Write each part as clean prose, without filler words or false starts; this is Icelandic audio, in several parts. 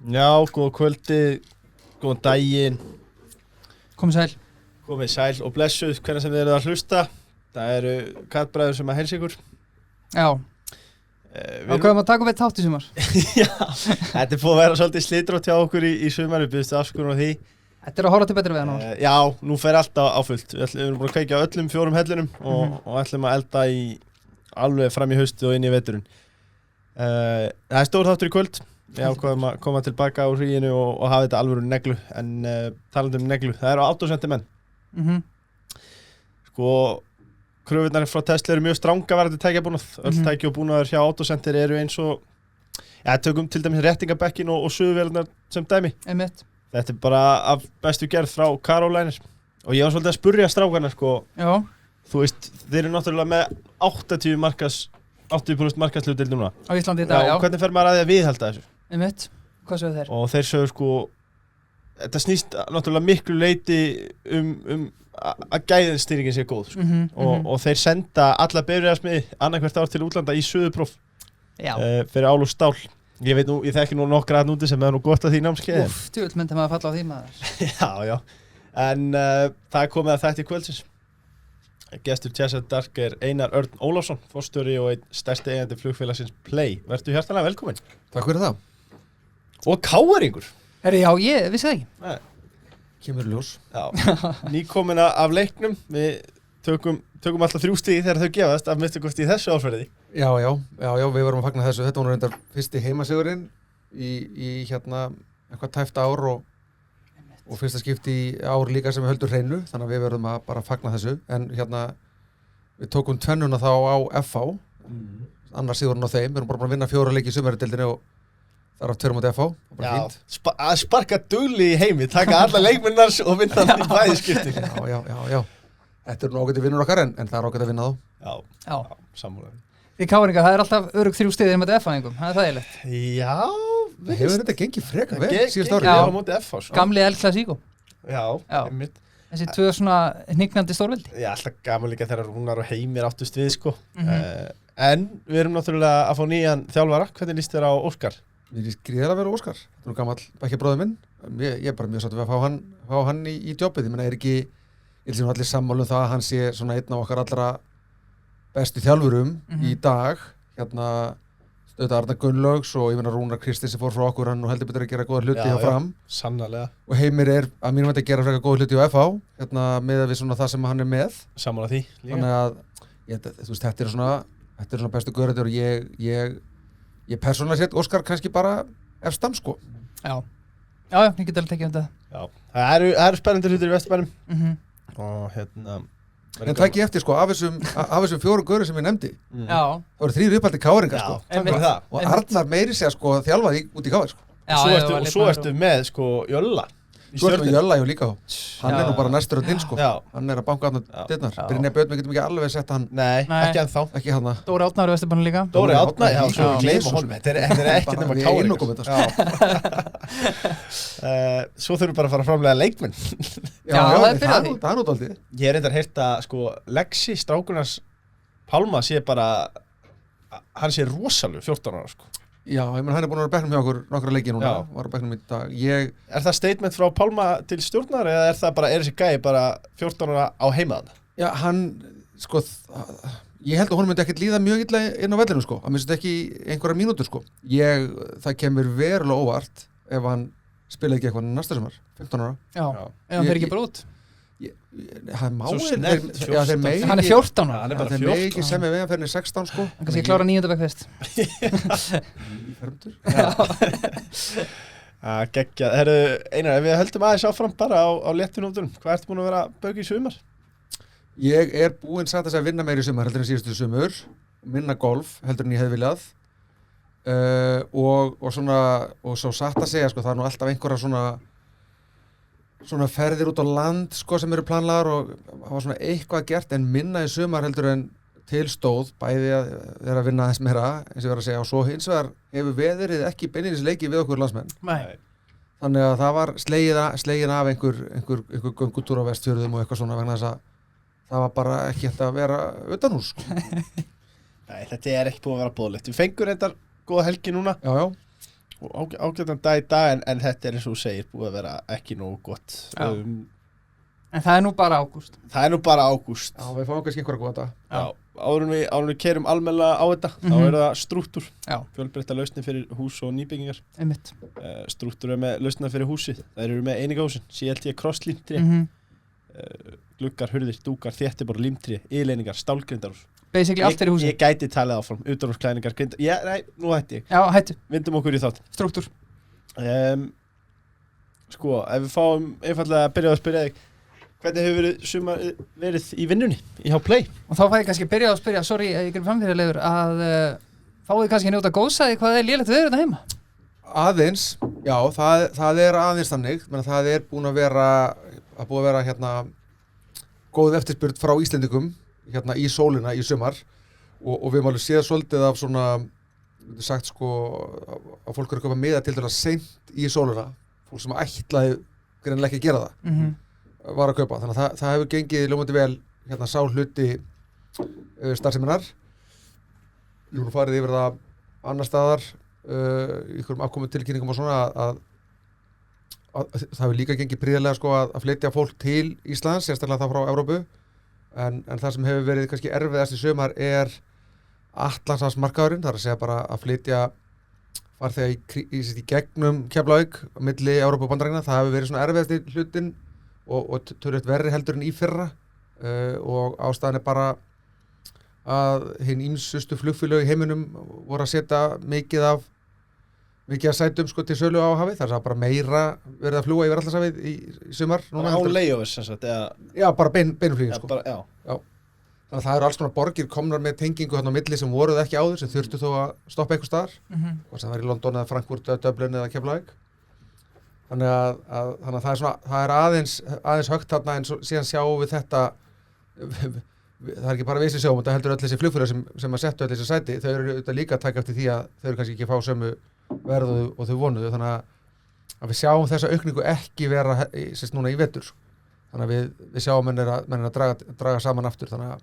Já, góða kvöldi, góðan daginn. Komið sæl. Komið sæl og blessuð hvernig sem þið eruð að hlusta. Það eru kallbræður sem að heilsa ykkur. Já. Ákveðum að taka við þátt í sumar. Já, þetta er búið að vera svolítið slitrótt hjá okkur í sumar, við byggðumst afsökunar á því. Þetta er að horfa til betri við hann. Já, nú fer allt á fullt. Við erum búin að kveikja á öllum 4 hellunum og ætlum að elda í alveg fram í haustið og inn í veturinn. Það er stór þáttur í kvöld. Við ákveðum að koma tilbaka úr hríinu og hafa þetta alvöru neglu, en talandi um neglu, það eru autosenti menn. Sko, kröfurnar frá Tesla eru mjög stranga varðandi tækjabúnað. Öll tæki og búnaður hjá autosentir eru eins og, ja, tökum til dæmis réttingabekkin og suðuvélarnar sem dæmi. Einmitt. Þetta er bara af bestu gerð frá Caroliner. Og ég var svolítið að spurja strákarna, sko. Já. Þú veist, þeir eru náttúrulega með 80% markaðshlutdeild núna. Á Íslandi í dag, já. Og hvernig fer maður að því að viðhalda þessu? Einmitt. Hvað sögðu þeir? Og þeir sögðu, sko, þetta snýst náttúrulega miklu leyti að gæðinstýringin sé góð, sko. Og þeir senda alla bifreiðasmiði annað hvert ár til útlanda í suðupróf fyrir ál og stál. Ég veit nú, ég þekki nú nokkra að núti sem er nú gott að því námskeiði. Djúvill myndi maður að falla á því maður. Já. En það er komið að þætti kvöldsins. Gestur Chassis Dark er Einar Örn Ólafsson, forstjóri og einn stærsti eigandi flugfélagsins Play. Vertu hjartanlega velkominn. Takk fyrir það. Og káeringur. Já, ég vissi það ekki. Nei. Kemur ljós. Já, nýkomin af leiknum. Við tökum alltaf 3 stig þegar þau gefast af minnstakosti í þessu árferði. Já, við vorum að fagna þessu. Þetta var reyndar fyrsti heimasigurinn í hérna eitthvað tæft ár og fyrsta skipti í ár líka sem við höldum hreinu, þannig að við verðum að bara fagna þessu. En hérna, við tókum tvennuna þá á FH, annars sigurinn á þeim. Við erum bara búin að vinna 4 leiki í sumardeildinni og þar af 2 móti FH. Já, að sparka dugli í heimi, taka alla leikmennars og vinna í bæði skipti. Já. Þetta er nú ágætt vinnur okkar, en það er ágætt að vinna þá. Já, sammála. Því káringar, það er alltaf örugg 3 stig með F-fæðingum, það er þægilegt. Já, hefur þetta gengið frekar vel síðust ári. Já, á móti FH, sko. Gamli El Clasico. Já. Einmitt. Þessi 2 svona hnignandi stórveldi. Já, alltaf gaman líka þegar Rúnar og Heimir áttust við, sko. En við erum náttúrulega að fá nýjan þjálfara. Hvernig líst þér á Óskar? Mér líst gríðarlega vel á Óskar. Þetta er nú gamall bekkjarbróðir minn. Ég er bara mjög sáttur við að fá hann í jobbið. Ég meina, ég sé allir sammála um það að hann sé svona einn af okkar allra bestu þjálfurum í dag. Hérna, auðvitað Arnar Gunnlaugs og ég meina Rúnar Kristins sem fór frá okkur, hann nú heldur betur að gera góða hluti hjá Fram. Sannarlega. Og Heimir er að mínum að gera frekar góða hluti hjá FH, hérna með við svona það sem hann er með. Sammála því líka. Þannig að, þú veist, þetta er svona bestu gauratir og ég persónulega sett Óskar kannski bara efstam, sko. Já, ég get alveg tekið um þetta. Já, það eru spennandi hlutir í Vesturbænum. Og hérna... En tæk ég eftir, sko, af þessum 4 gaurum sem ég nefndi. Já. Það voru 3 uppaldir káringar, sko. Takk fyrir það. Og Arnar meiri segja, sko, þjálfaði út í káir, sko. Og svo ertu með, sko, Jölla. Svo ertu með Jölla, já, líka. Hann er nú bara næstur á dinn, sko. Já. Hann er að banka átna dyrnar. Brynja Björn, við getum ekki alveg sett hann. Nei, ekki ennþá. Ekki hann. Dóri Átnar á Vesturbænum líka. Dóri Átnar, já, svo við gleymum honum. Þetta er ekkert nema káringar. Svo þurfum bara að fara að framlega leikmenn. Já, það er fyrir því. Það er útaldið. Ég er reyndar heyrt að, sko, Lexi, strákunars Pálma sé bara, hann sé rosalug 14 ára, sko. Já, ég menn hann er búin að vera bekknum hjá okkur nokkra leiki núna, var á bekknum í dag. Er það statement frá Pálma til stjórnar eða er það bara, er þessi gæi bara 14 ára á heimaðan? Já, hann, sko, ég held að honum myndi ekkert líða mjög illa inn á vellinum, sko. Hann minnst ekki einhverja mínútur, sko. Það kemur verulega óvart ef hann spilaði ekki eitthvað næsta sumar, 15 ára. Já, ef hann fer ekki bara út. Hann má hann er 14 ára. Þeir megi ekki semja við hann fyrir 16, sko. Hann kannski klára 9. bekk fyrst. Fermdur. Geggjað. Herru, Einar, ef við höldum aðeins áfram bara á léttunóttunum, hvað ertu búin að vera að bauka í sumar? Ég er búinn satt að vinna meira í sumar heldur en síðustu sumur, minna golf heldur en ég hefði viljað. Og svo satt að segja, sko, það er nú alltaf einhverja svona ferðir út á land, sko, sem eru planlaðar og það var svona eitthvað gert en minna í sumar heldur en tilstóð, bæði að vera að vinna aðeins meira, eins og vera að segja, og svo hins vegar hefur veðrið ekki beinlínis leikið við okkur landsmenn. Nei. Þannig að það var slegin af einhver göngutúr á Vestfjörðum og eitthvað svona vegna þess að það var bara ekki hægt að vera utanhús, sko. Nei, þetta er ekki búið að vera boðlegt. Við fengur reyndar góða helgi núna. Já. ágætan dag í dag en þetta eins og þú segir búið að vera ekki nógu gott En það er nú bara ágúst. Það er nú bara ágúst. Já, við fáum kannski einhverja góða dag. Já, áður en við kerum almennilega á þetta, þá er það strúktúr. Já. Fjölbreytta lausnir fyrir hús og nýbyggingar. Einmitt. Strúktúr með lausnir fyrir húsið. Það eru með einingahúsin, CLT krosslímtrí, gluggar, hurðir, dúkar, þéttibor, límtrí, yleiningar, stálgrindar. Basically allt er í húsi. Ég gæti talið áfram, utanhúsklæðningar, grindar. Nei, nú hætti ég. Já, hættu. Vindum okkur í þátt. Strúktúr. Sko, ef við fáum einfallega að byrja að spyrja þig, hvernig hefur verið í vinnunni, í H-Play? Og þá fæ ég kannski byrja að spyrja, sorry, ég grip framfyrirlegur, að fáið kannski að njóta góðsæði hvað er lélegt veður þetta heima? Aðeins, já, það er aðeins þannig, menn það er búið að vera hérna góð eftirspurn frá Íslendingum hérna í sólina í sumar og við höfum alveg séð svolítið af svona, við sagt sko, að fólk eru að köpa miða til dæmis seint í sólina, fólk sem ætlaði greinilega ekki að gera það. Var að kaupa, þannig að það hefur gengið ljómandi vel hérna sá hluti starfseminnar. Ég hef nú farið yfir það annar staðar í einhverjum afkomu tilkynningum og svona að það hefur líka gengið príðarlega sko að flytja fólk til Íslands, sérstaklega það frá Evrópu en það sem hefur verið kannski erfiðast í sumar er Atlantshafsmarkaðurinn, það er að segja bara að flytja farþega í gegnum Keflavík á milli Evrópu og Bandaríkjanna, það hefur verið svona erfiðasti hlutin og tölvöld verri heldur en í fyrra og ástæðan er bara að hinn ýmsustu flugfélög í heiminum voru að setja mikið af sætum sko til sölu á hafið, það er bara meira verið að fljúga yfir Atlantshafið í sumar. Á layovers sem sagt, eða? Já, bara beinuflýgin sko. Já. Þannig að það eru alls konar borgir komnar með tengingu hérna á milli sem voruð ekki áður, sem þurftu þó að stoppa einhver staðar, hvort sem það er í London eða Frankfurt eða Dublin eða Keflavík. Þannig að það er aðeins högt þarna en síðan sjáum við þetta, það er ekki bara við sem sjáum þetta, heldur öll þessi flugfélög sem að setja öll þessi sæti, þau eru auðvitað líka að taka eftir því að þau eru kannski ekki að fá sömu verðu og þau vonuðu, þannig að við sjáum þessa aukningu ekki vera núna í vetur, þannig að við sjáum menn er að draga saman aftur, þannig að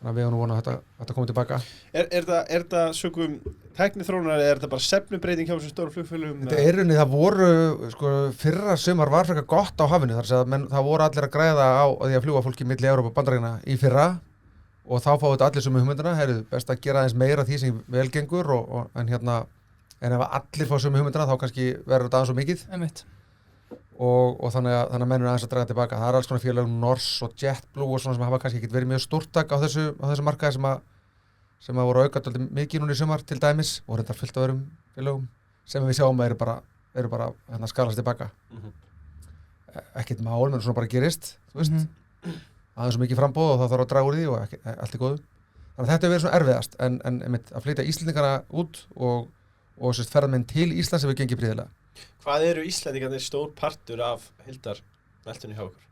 við erum nú vonað að þetta komið tilbaka. Er þetta sökum tækniþróunar eða er þetta bara stefnubreyting hjá þessum stóru flugfélögum? Það voru, sko, fyrra sumar var frekar gott á hafinu, það voru allir að græða á því að fljúga fólki milli Evrópu og Bandaríkjanna í fyrra og þá fáið þetta allir sömu hugmyndina, best að gera aðeins meira því sem vel gengur en ef allir fá sömu hugmyndina þá kannski verður þetta aðeins svo mikið. Einmitt. Og þannig að menn eru aðeins að draga tilbaka. Það er alls konar félög Norse og JetBlue og svona sem hafa kannski ekkert verið mjög stórtak á þessu markaði sem að voru aukað dálítið mikið núna í sumar til dæmis og reyndar fullt af öðrum félögum sem við sjáum að eru bara skalast tilbaka. Ekkert mál, menn svona bara gerist, þú veist. Aðeins svo mikið frambóð og þá þarf að draga úr því og allt í góðu. Þannig að þetta hefur verið svona erfiðast en að flytja Íslendingana út og ferðamenn til Íslands hefur gengið prýðilega. Hvað eru Íslendingarnir stór partur af heildarveltunni hjá okkur?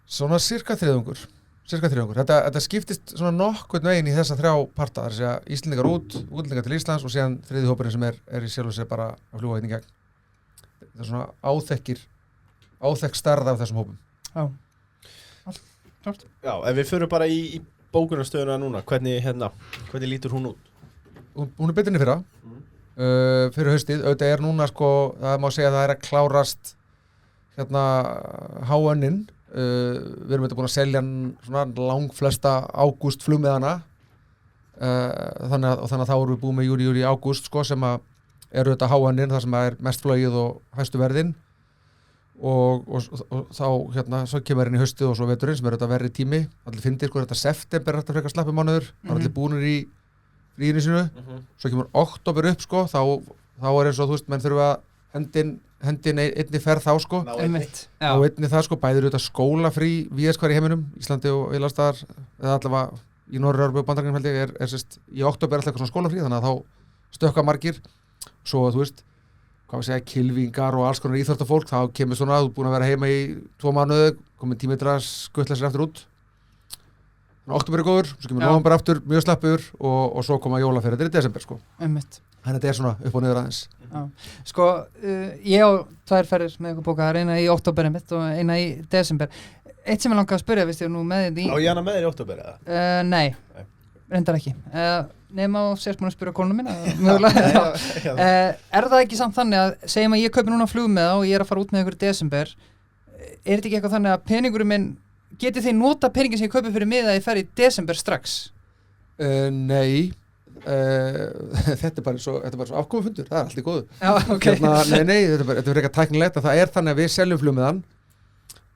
Svona cirka þriðjungur. Þetta skiptist svona nokkurn veginn í þessa 3 parta, það er að segja Íslendingar út, útlendingar til Íslands og síðan þriðji hópurinn sem er í sjálfu sér bara að fljúga hérna í gegn. Þetta er svona áþekk stærð af þessum hópum. Já. Klart. Já, ef við förum bara í bókunarstöðuna núna, hvernig lítur hún út? Hún er betur enn í fyrra. Fyrir haustið, auðvitað núna sko, það má segja að það er að klárast hérna HN-inn, við erum búin að selja svona langflesta ágúst flugmiðana þannig að þá erum við búin með júli, ágúst sko, sem að eru auðvitað HN-inn, það sem er mest flogið og hæstu verðin og þá hérna, svo kemur inn í haustið og svo veturinn sem er auðvitað verri tími, allir fyndir sko, þetta september er þetta frekar slappi mánuður, allir búinir í fríinu sínu, svo kemur október upp sko, þá er eins og þú veist, menn þurfa hendin einni ferð þá sko, og einni það sko, bæðir auðvitað skólafrí víðast hvar í heiminum, Íslandi og Ílandstaðar, eða allavega í Norður-Evrópu og Bandaríkjunum held ég, er í október alltaf eitthvað svona skólafrí, þannig að þá stökkva margir, svo þú veist, hvað við segja, kylfingar og alls konar íþróttafólk, þá kemur svona, þú búin að vera heima í 2 mánuði, komin tími til að skutla sér eftir út. Október er góður, svo kemur nóvember aftur, mjög slappur og svo koma jólaferðir í desember sko. Einmitt. Þannig að þetta er svona upp og niður aðeins. Já. Sko, ég á 2 ferðir með ykkur bókaðar, eina í október einmitt og eina í desember. Eitt sem ég langaði að spyrja, veist ég nú með þetta í... Á ég hana með þér í október eða? Nei. reyndar ekki nema og sést múin að spyrja konuna mína mögulega er það ekki samt þannig að segjum að ég kaupi núna flug með það og ég er að fara út með ykkur í desember er þetta ekki eitthvað þannig að peningurinn minn getið þið nota peningin sem ég kaupi fyrir mig að ég fer í desember strax? Nei þetta er bara svo afkomufundur, það er allt í góðu. Já, okay. Nei, þetta er ekki tæknilegt að það er þannig að við seljum flugmiðan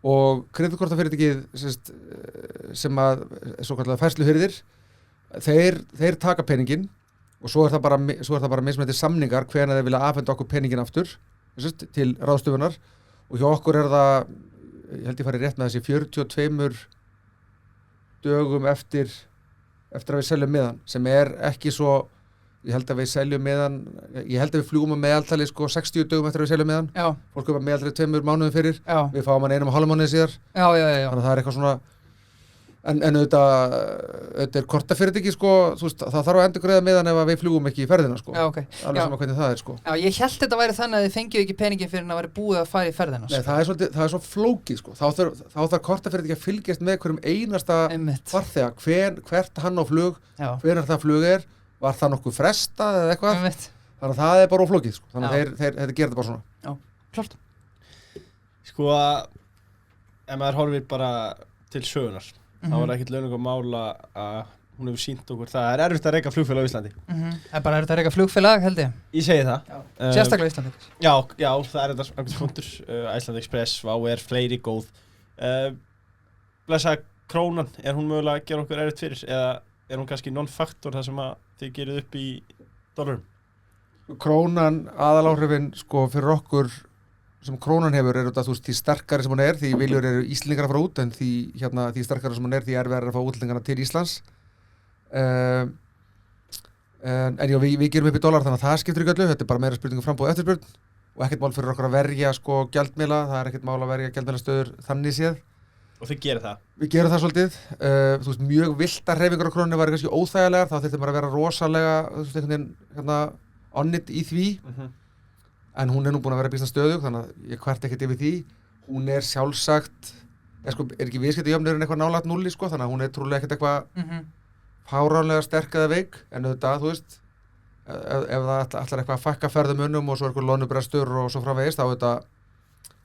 og kreditkortafyrirtækið sem að svo kallar færsluhirðir þeir taka peningin og svo er það bara mismunandi samningar hvenær þeir vilja afhenda okkur peningin aftur til ráðstöfunar og hjá okkur er það, ég held ég fari rétt með þessi 42 dögum eftir að við seljum miðan sem er ekki svo, ég held að við fljúum að meðaltali 60 dögum eftir að við seljum miðan. Já. Fólk kaupa meðaltali 2 mánuðum fyrir. Já. Við fáum hann 1,5 mánuði síðar. Já. Þannig að það er eitthvað svona en auðvitað er kortafyrirtæki þú veist, það þarf að endurgreiða miðan ef að við fljúum ekki í ferðina Já, okay. Alveg sama hvernig það er Já, ég held þetta væri þannig að þið fengið ekki peningin fyrir að væri búið að fara í ferðina Nei, það er svo flókið þá þarf kortafyrirtæki að fylgjast með hverjum einasta farþega hvert hann á flug hvenær það flug var það nokkuð frestað eða eitthvað þannig að það er bara óflókið þannig að þeir gera þetta bara svona Já, klart ef maður horfir bara til sögunar þá er ekkert launungum mála að hún hefur sýnt okkur það er erfitt að reka flugfélag á Íslandi Það er bara erfitt að reka flugfélag held ég segi það Sérstaklega Íslandi Já, það er þetta einhvers punktur Iceland Express, WOW fleiri góð blessa krónan, er hún mögulega að gera okkur erfitt fyrir eða er hún kannski non-faktor þar sem að þið gerið upp í dollarum? Krónan, aðaláhrifin fyrir okkur sem krónan hefur þú veist, því sterkari sem hún er því viljur eru Íslendingar að fara út en því sterkari sem hún er því erfiðara að fá útlendingarna til Íslands en já, við gerum upp í dollar þannig að það skiptir ekki öllu, þetta er bara meira spurning um framboð og eftirspurn og ekkert mál fyrir okkur að verja gjaldmiðla, það er ekkert mál að verja gjaldmiðlastöður þannig séð Og þið gerir það? Við gerum það svolítið þú veist, mjög villtar hreyfingar á krónunni væri kannski óþægilegar, þá þyrfti maður að vera rosalega onnit í því en hún er nú búin að vera býsna stöðug þannig að ég kvart ekkert yfir því hún er sjálfsagt er ekki viðskiptajöfnuðurinn eitthvað nálægt núlli þannig að hún er trúlega ekkert eitthvað fáránlega sterk eða veik en auðvitað, þú veist ef það ætlar eitthvað að fækka ferðamönnum og svo eitthvað loðnubrestur og svo framvegis þá auðvitað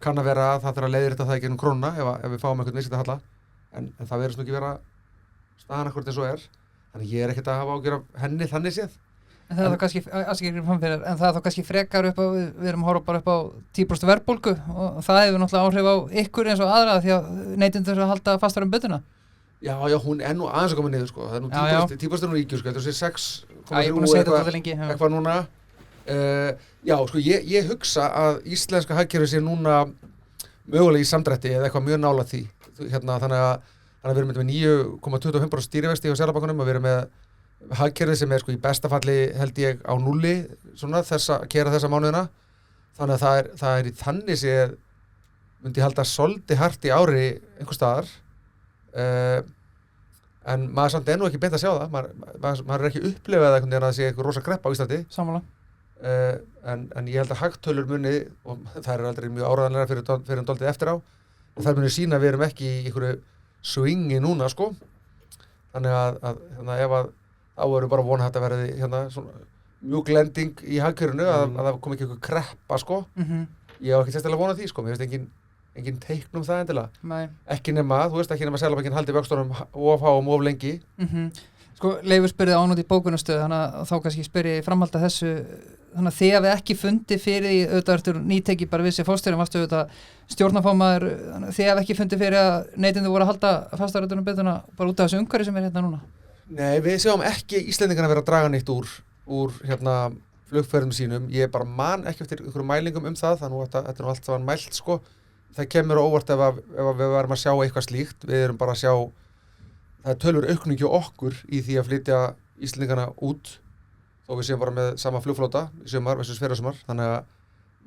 kann að vera að það þarf að leiðrétta það í gegnum krónuna ef við fáum eitthvað viðskiptahalla en það verður nú ekki vera staðan akkúrat eins og er þannig ég er ekkert að hafa ágjör af henni þannig séð En það er þá kannski frekar upp á, við erum að horfa bara upp á 10% verðbólgu og það hefur náttúrulega áhrif á ykkur eins og aðra því að neytendur að halda fastar budduna. Já, hún er nú aðeins að koma niður það er nú 10% nú ígjur þetta er 6,3 eitthvað núna. Já, ég hugsa að íslenska hagkerfið sé núna mögulega í samdrætti eða eitthvað mjög nálægt því. Þannig að við erum með 9,25% stýrivexti hjá Seðlabankanum og við erum með hagkerfið sem er í besta falli held ég á núlli kera þessa mánuðina þannig að það er í þannig séð myndi ég halda svolítið hart í ári einhvers staðar en maður samt ennú ekki beint að sjá það maður er ekki upplifað einhvern veginn að það sé eitthvað rosa grepp á Íslandi en ég held að hagtölur muni og það er aldrei mjög áræðanlega fyrir en doldið eftir á og það muni sína að við erum ekki í einhverju swingi núna þannig að ef að þá erum bara vona að þetta verði mjúk lending í hagkerfinu að það kom ekki eitthvað kreppa ég á ekki sérstaklega vona því mér finnst engin teikn það endilega ekki nema Seðlabankinn haldi vöxtunum of háum of lengi Leifur spurði ánúti í bókunarstöðu þannig að þá kannski spyr ég framhalda þessu þannig að þið hafið ekki fundið fyrir því auðvitað ertu nýteki bara við sér fórstjóri varstu auðvitað stjórnarformaður þið hafið ekki fundið fyrir að neytendur voru að halda fastaröldunum betuna bara út af þessu umhverfi sem er hérna núna Nei, við sjáum ekki Íslendingarna vera að draga neitt úr flugferðum sínum. Ég bara man ekki eftir einhverjum mælingum það, þannig að þetta er nú allt saman mælt Það kemur á óvart ef við varum að sjá eitthvað slíkt. Við erum bara að sjá, það er tölur aukning hjá okkur í því að flytja Íslendingarna út þó við séum bara með sama flugflóta í sumar versus fyrrasumar. Þannig að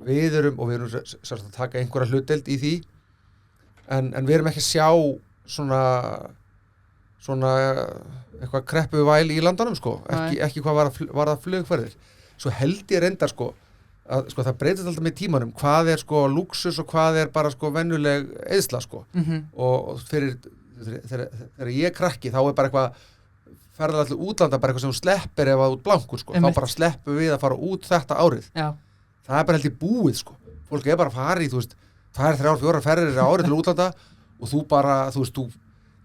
við erum að taka einhverja hlutdeild í því en við erum ekki að sjá svona eitthvað kreppu væl í landunum ekki hvað var það flugferðir svo held ég reyndar að það breytist alltaf með tímanum hvað er lúxus og hvað er bara venjuleg eyðsla og fyrir þegar ég krakki þá er bara eitthvað ferðalag til útlanda bara eitthvað sem þú sleppir ef að út blankur sko. Þá Einmitt. bara sleppum við að fara út þetta árið. Já, Það bara held ég búið sko. Fólk bara að fara í, þú veist, 2, 3, 4 ferðir á árið til útlanda og þú bara, þú veist,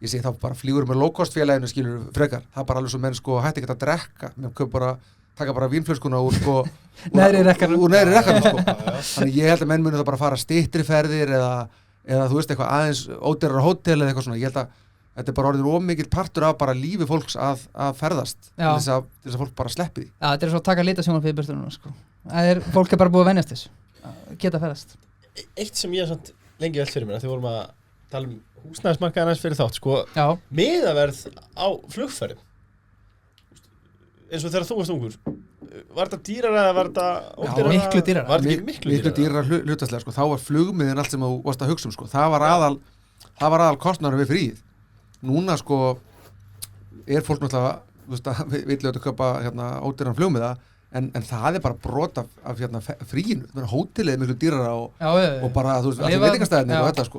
ég segi þá bara flýgur með low-cost félaginu skilur frekar. Það bara alveg svo menn sko hætti ekki að drekka. Menn köp bara, taka bara vínflöskuna úr sko Neðri rekkanum. úr neðri rekkanum sko. Þannig ég held að menn muni þá bara fara styttri ferðir eða þú veist eitthvað aðeins ódýrara hótel eða eitthvað svona. Ég held að þetta er bara orðin of mikill partur af bara lífi fólks að ferðast til Já. þess að fólk bara sleppi því. Já, þetta er svo að taka litasjónvarpið í burtu núna sko. Fólk er bara búið að venjast þessu að geta ferðast. Eitt sem ég hef samt lengi velt fyrir mér, þegar vorum að tala húsnæðismarkaðinn aðeins fyrir þátt, sko, Já, miðaverð á flugferðum. Eins og þegar þú varst ungur, var þetta dýrara eða var þetta ódýrara? miklu dýrara. Var þetta ekki miklu dýrara? Hlutastlega sko. Þá var flugmiðin allt sem þú varst að hugsa sko. Það var aðal kostnaður við fríið. Núna sko er fólk náttúrulega, þú veist, að vill auðvitað kaupa ódýran flugmiða en það er bara brot af fríinu. Hótelið er miklu dýrara og bara, þú veist, allir veitingastæðinni og þetta sko.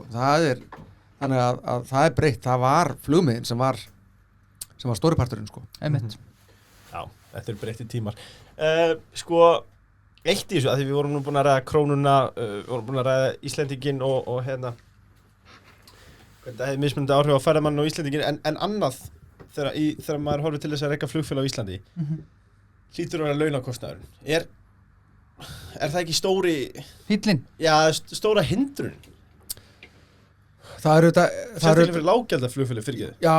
Þannig að það er breytt. Það var flugmiðin sem var stóri parturinn sko. Einmitt. Já, þetta er breytti tímar. Sko, eitt í þessu, að því við vorum nú búin að ræða krónuna, við vorum búin að ræða Íslendinginn og hérna, hvernig það hefði mismunandi áhrif á ferðamann og Íslendinginn, en annað, þegar maður horfir til þess að reka flugfélag á Íslandi, hlýtur að vera launakostnaðurinn. Er það ekki stóri... Fíllinn? Já, stóra hindrun? Það eru Sérstaklega fyrir lággjaldar flugfélag fyrir ekki. Já.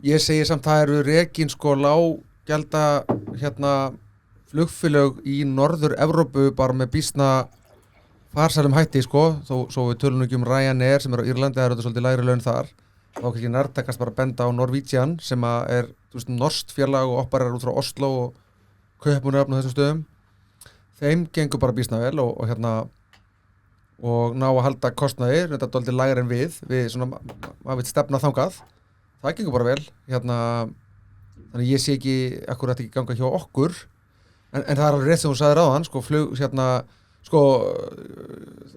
Ég segi samt það eru rekin sko lággjalda flugfélög í Norður-Evrópu bara með býsna farsælum hætti sko, svo við tölum ekki Ryanair sem er á Írlandi, það eru þetta svolítið lægri laun þar. Þá ekki nærtækast bara að benda á Norwegian sem er, þú veist, norskt félag og operar út frá Oslo og Kaupmannahöfn og þessum stöðum. Þeim gengur bara býsna vel og ná að halda kostnaði, þetta er dálítið lægri en við svona, maður veit stefna þangað. Það gengur bara vel, þannig ég sé ekki, akkur þetta ekki ganga hjá okkur, en það er alveg rétt sem þú sagðir áðan, sko, þú veist,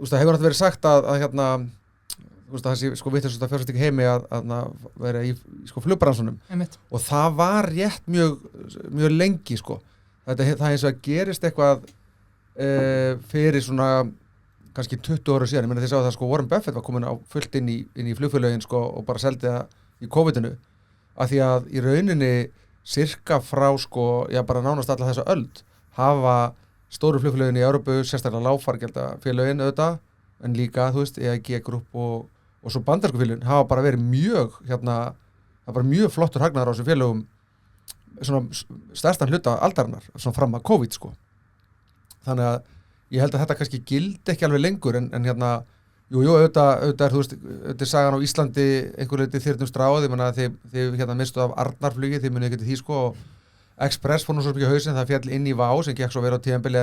það hefur náttúrulega verið sagt að þú veist, það sé, sko, vitlaust að fjárfesting heimi að vera í sko, flugbransunum. Einmitt. Og það var rétt mjög lengi, sko. Það eins og að gerist eitthvað fyrir svona kannski 20 ára síðan. Ég meina þið sáu það, sko, Warren Buffett var komin á fullt inn í flugfélögin, sko, og bara seldi það í COVID-inu, af því að í rauninni sirka frá, sko, bara nánast alla þessa öld hafa stóru flugfélögin í Evrópu, sérstaklega lágfargjaldafélögin auðvitað, en líka, þú veist, EAG Group og svo bandarsku félögin hafa bara verið mjög, það er bara mjög flottur hagnaður á þessum félögum, svona stærstan hluta aldarinnar, svona fram að COVID, sko. Þannig að ég held að þetta kannski gildi ekki alveg lengur, en auðvitað er, þú veist, auðvitað er sagan á Íslandi einhver leyti þyrnum stráð, ég menna að þið mistuð af Arnarflugi, þið munið ekki til því, sko, og Express fór nú svo mikið hausinn, það fjall inn í Vá sem gekk svo verið á tímabili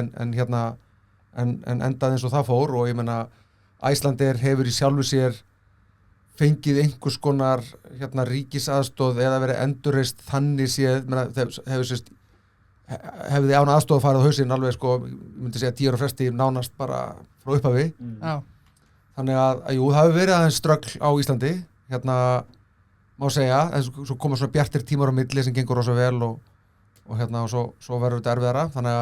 en endaði eins og það fór, og ég menna Icelandair hefur í sjálfu sér fengið einhvers konar ríkisaðstoð eða verið endurreist þannig séð, hefði án aðstoð farið á hausinn alveg, sko, ég myndi segja 10 ára fresti nánast bara frá upphafi. Já. Þannig að jú, það hefur verið aðeins ströggl á Íslandi, má segja, en svo koma svona bjartir tímar á milli sem gengur rosa vel og svo verður þetta erfiðara, þannig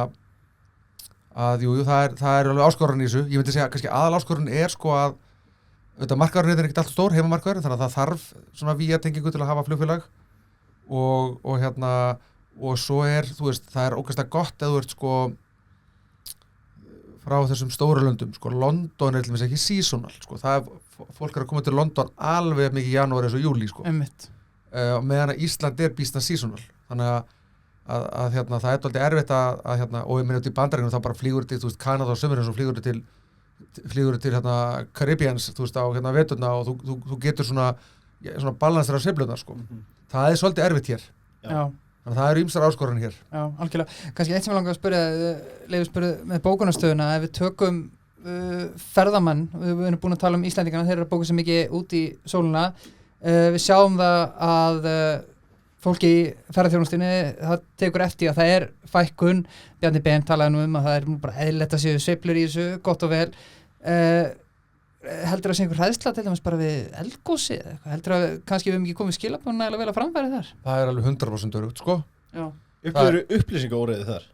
að jú, það er alveg áskorun í þessu. Ég myndi segja, kannski aðal áskorun er sko að þetta markaðurinn er ekkert allt stór, heimamarkaður, þannig að það þarf svona vía tengingu til að hafa flugfélag og svo er, þú veist, það er ógeðslega gott ef þú ert sko frá þessum stóru löndum, sko London er til dæmis ekki seasonal, sko, fólk er að koma til London alveg mikið í janúar eins og júlí, sko. Einmitt. Meðan að Ísland er býsna seasonal, þannig að það er dálítið erfitt að og ég meina út í Bandaríkjunum þá bara flýgur til, þú veist, Kanada og sömurinn og flýgur til Caribbeans, þú veist, á veturna og þú getur svona balansir á sveiflurnar, sko. Það er svolítið erfitt hér. Já. Þannig að það eru ýmsar áskoranir hér. Já, algjörlega. Kannski eitt sem ég langar að spyrja, Leifur spurði með bókunarstöðuna, ef við tökum ferðamenn, við erum búin að tala um Íslendingana, þeir eru að bóka sér mikið út í sóluna, við sjáum það að fólki í ferðarþjónustunni, það tekur eftir að það er fækkun, Bjarni Ben talaði nú um að það er bara eðlilegt að séu sveiflur í þessu, gott og vel. heldur að sé einhver hræðsla til dæmis bara við eldgósi eða eitthvað, heldur að kannski við hefum ekki komið skilabóðan nægilega vel að framfæri þar? Það er alveg 100% örugt, sko. Já. Upplýður upplýsingaóreiði þar?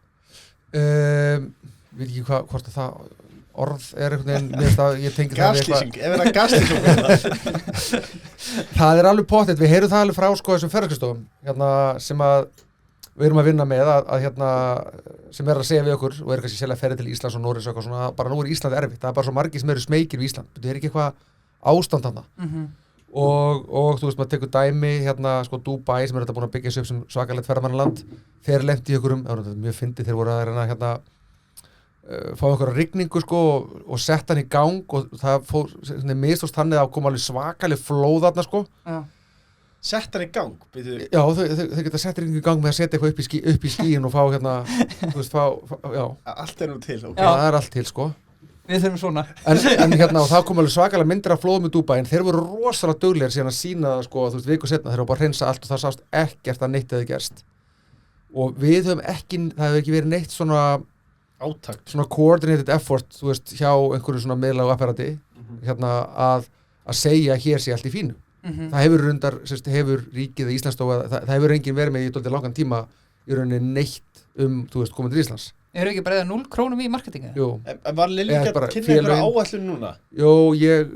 Veit ekki hvort að það orð er einhvern veginn, ég tengi það við Gaslýsing, ef það gaslýsing Það er alveg pottet, við heyrum það alveg frá sko þessum ferðarskriðstofum sem að við erum að vinna með að sem að segja við okkur og kannski sérlega ferði til Íslands og Noregs og eitthvað svona, bara nú Ísland erfitt, það bara svo margir sem eru smeykir við Ísland, þetta er ekki eitthvað ástand þarna og þú veist maður tekur dæmi sko Dubai sem þetta búin að byggja sig upp sem svakalegt ferðamannaland, þeir lenti í einhverjum, mjög fyndið, þeir voru að reyna fá einhverja rigningu sko og setta hann í gang og það fór mistókst þannig að koma alveg svakaleg flóð þarna sko. Sett hann í gang? Já, þau geta sett rigningu í gang með að setja eitthvað upp í skíin og fá þú veist, já. Allt er nú til, ok. Já, það er allt til sko. Við þurfum svona. En og það kom alveg svakalega myndir af flóðum í Dubai en þeir voru rosalega duglegir síðan að sína það sko, þú veist, viku setna þeir voru bara að hreinsa allt og það sást ekkert að neitt hefði gerst. Og við höfum það hefur ekki verið neitt svona átakt, svona coordinated effort, þú veist, hjá einhverju svona miðlægu apparati að segja að hér sé allt í fínu. Það hefur rundar, hefur ríkið eða Íslandsstofa, það hefur enginn verið með í dálítið langan tíma í rauninni neitt þú veist, komið til Íslands. Eru ekki bara 0 krónum í marketingu? Jú. En var Lilja að kynna einhverja áætlun núna? Jú, ég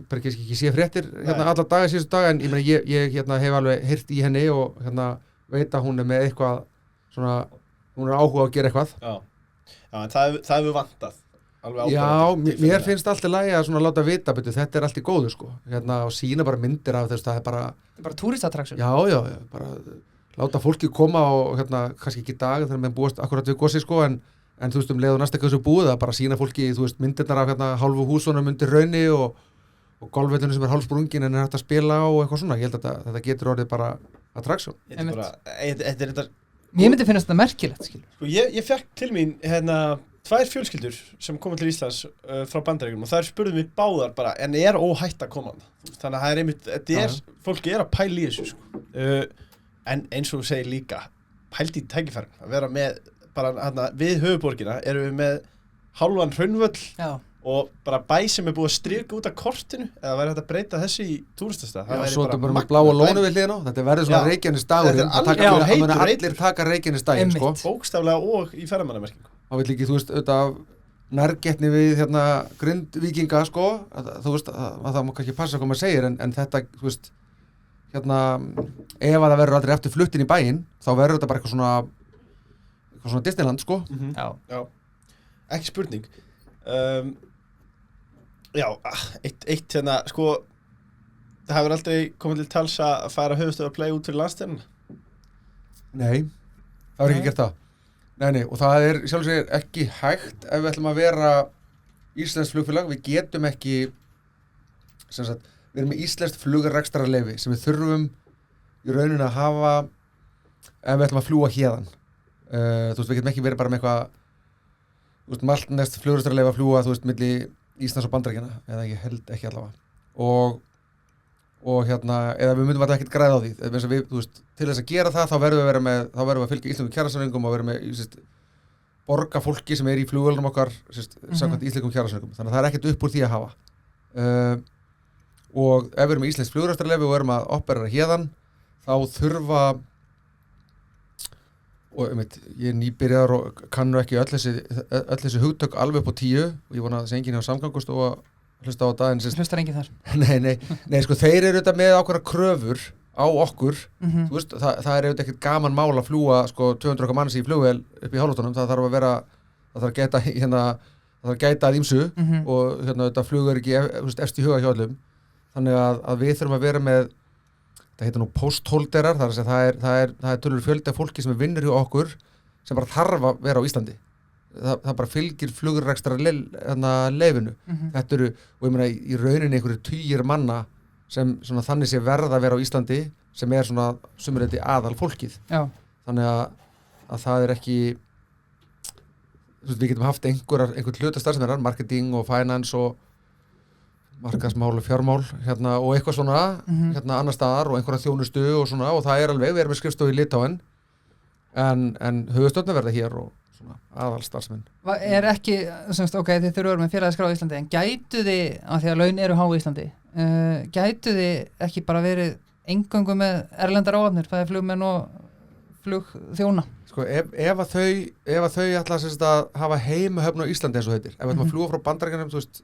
bara ekki sé fréttir alla daga, síðustu daga, en ég meina, ég hef alveg heyrt í henni og veit að hún er með eitthvað svona hún er áhuga að gera eitthvað. Já, en það hefur vantað. Já, mér finnst alltaf lægi að svona láta vita, betur, þetta er allt í góðu sko. Og sína bara myndir af þess, það er bara... Það er bara túristattraktion. Já, bara láta fólki koma og kannski ekki í dag þegar maður búast akkurat við gosi sko, en þú veist leið og næsta eitthvað sem búið að bara sína fólki, þú veist, myndirnar af hálfu húsunum undir raunni og golfvellunum sem er hálfsprungin en er hægt að spila á og eitthvað svona. Ég held að þetta getur orðið bara attraction. Mér myndi finnast þetta merkilegt, skilur. Sko, ég fekk til mín 2 fjölskyldur sem koma til Íslands frá Bandaríkjunum og þær spurðu mig báðar bara, en er óhætt að koma? Þannig að það er einmitt, fólki er að pæla í þessu, sko. En eins og þú segir líka, pælt í tækifærin, að vera með, bara við höfuborgina erum við með hálfan hraunvöll og bara bæ sem er búið að strika út af kortinu eða væri hægt að breyta þessu í túristastað. Já, svo þetta bara með bláa lónu við hliðina á, þetta verður svona Reykjanesdagurinn, allir taka Reykjanesdaginn, sko. Bókstaflega og í ferðamannamerkingu. Það vil ekki, þú veist, auðvitað nærgetni við Grindvíkinga, sko, þú veist, að það má kannski passa hvað maður segir, en þetta, þú veist, ef að það verður aldrei eftir fluttin í bæinn, þá verður þetta bara eitthvað svona Disneyland, sko. Já, ekki spurning. Já, eitt sko, það hefur aldrei komið til tals að færa höfuðstöðvar play út fyrir landsteinina? Nei, það var ekki gert það. Nei, og það er sjálfsögir ekki hægt ef við ætlum að vera íslenskt flugfélag, við getum ekki, sem sagt, við erum með íslenskt flugrekstrarleyfi sem við þurfum í rauninni að hafa ef við ætlum að fljúga héðan. Þú veist, við getum ekki verið bara með eitthvað, þú veist, maltnest flugrekstrarleyfi að fljúga, þú veist, milli Íslands og Bandaríkjanna, eða ég held ekki allavega. Og eða við myndum alltaf ekkert græða á því, við, þú veist, til þess að gera það, þá verðum við að fylgja íslenskum kjarasamningum og verðum með, borga fólki sem er í flugvélunum okkar, samkvæmt íslenskum kjarasamningum, þannig að það er ekkert upp úr því að hafa. Og ef við erum með íslenskt flugrekstrarleyfi og erum að operera héðan, þá þurfa, og ég er nýbyrjaður og kannu ekki öll þessi hugtök alveg upp á 10 og ég vona að þessi enginn hjá Samgöngustofu hlusta á þetta en hlustar enginn þar? Nei, sko þeir eru auðvitað með ákveðnar kröfur á okkur, þú veist, það er auðvitað ekkert gaman mál að fljúga sko 200 okkar manns í flugvél upp í hálftónum, það þarf að vera, það þarf að gæta að ýmsu og þetta flugur ekki efst í huga hjá öllum, þannig að við þurfum að vera með, það heitir nú postholderar, það er tölur fjöldi af fólki sem vinnur hjá okkur sem bara þarf að vera á Íslandi. Það bara fylgir flugrekstrar leyfinu. Þetta eru, og ég meina í rauninni einhverju tugir manna sem svona þannig sé verða að vera á Íslandi sem er svona sumuleyti aðal fólkið. Já. Þannig að það er ekki, við getum haft einhvern hlutastarfsemi, marketing og finance og markaðsmál og fjármál og eitthvað svona annar staðar og einhverja þjónustu og svona og það er alveg, við erum með skrifstofu í Litáen en höfuðstöðna verða hér og svona aðalstarfsmenn. Ekki, semst, ok, þið þurfum með félagaskrá á Íslandi, en gætu þið, af því að laun eru há í Íslandi, gætu þið ekki bara verið eingöngu með erlendar áhafnir, það flugmenn og flugþjóna? Sko, ef að þau ætla að hafa heimahöfn á Íslandi eins og heitir, ef við ætlum að fljúga frá Bandaríkjunum, þú veist,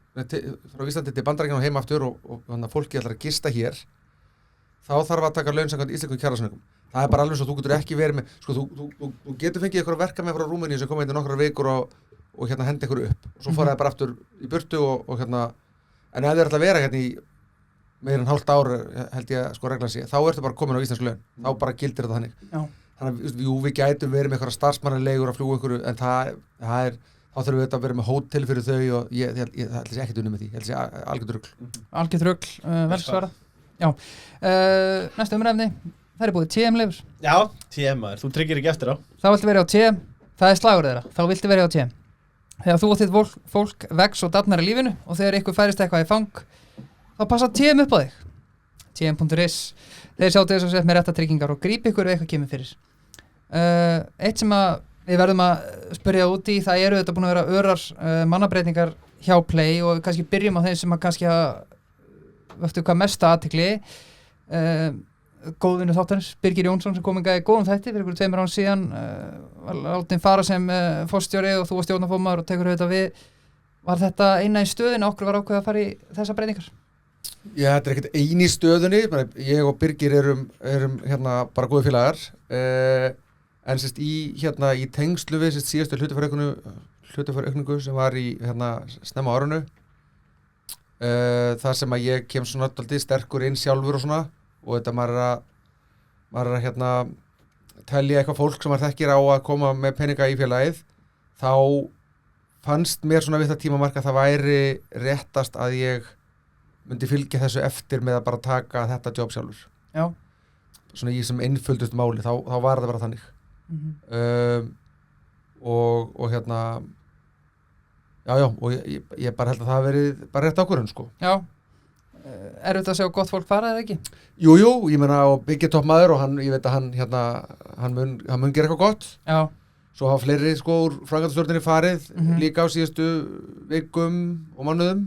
frá Íslandi til Bandaríkjunum og heim aftur og þannig að fólki ætlar að gista hér, þá þarf að taka laun samkvæmt íslenskum kjarasamningum. Það bara alveg svo, þú getur ekki verið með, sko, þú getur fengið ykkur að verka með frá Rúmeníu sem koma nokkrar vikur og hendi ykkur upp og svo fara það bara aftur í burtu og en ef þið ætla að vera í meira en hálft ár, held ég sko reglan sé, þá ertu bara komin á íslensk laun, þá bara gildir þetta þannig. Já. Þannig að við gætum verið með eitthvað starfsmannaleigur að fljúga ykkur, en þá þurfum við að vera með hótel fyrir þau og ég held sér ekkert unnið með því, ég held sér algjört rugl. Algjört rugl, vel svarað. Já, næsta umræfni, það er búið TM-leifur. Já, TM maður, þú tryggir ekki eftir á. Þá viltu verið á TM, það er slagur þeirra, þá viltu verið á TM. Þegar þú og þitt fólk vex og dafnar í lífinu og þegar ykkur færist eitthvað í fang, þá passa TM upp á þig. TM.is, þeir sjá þess að setja með rétta tryggingar og grípa ykkur ef eitthvað kemur fyrir. Eitt sem við verðum að spyrja út í, það eru þetta búin að vera örar mannabreitingar hjá Play og við kannski byrjum á þeim sem að kannski vöktu hvað mesta athygli. Góðvinur þáttarins, Birgir Jónsson sem kom hingað í góðum þætti fyrir 2 árum síðan, var látinn fara sem forstjóri og þú var stjórnarformaður og tekur þetta við. Var þetta eina í stöðinu, okkur var ákveðið að fara í þessar breytingar? Já, þetta er ekkert eini í stöðunni, ég og Birgir erum bara góði félagar, en í tengslu við síðastu hlutafjáraukningu sem var í snemma á árinu, þar sem að ég kem svona dálítið sterkur inn sjálfur og svona, og þetta maður er að telja eitthvað fólk sem maður þekkir á að koma með peninga í félagið, þá fannst mér svona við það tímamark að það væri réttast að ég myndi fylgja þessu eftir með að bara taka þetta jobb sjálfur. Já. Svona í sem einföldust máli, þá var það bara þannig. Og og ég bara held að það hafi verið bara rétt ákvörðun, sko. Já. Erfitt að sjá gott fólk fara eða ekki? Jú, ég meina og Biggi toppmaður og ég veit að hann mun gera eitthvað gott. Já. Svo hafa fleiri sko úr framkvæmdastjórninni farið líka á síðustu vikum og mánuðum.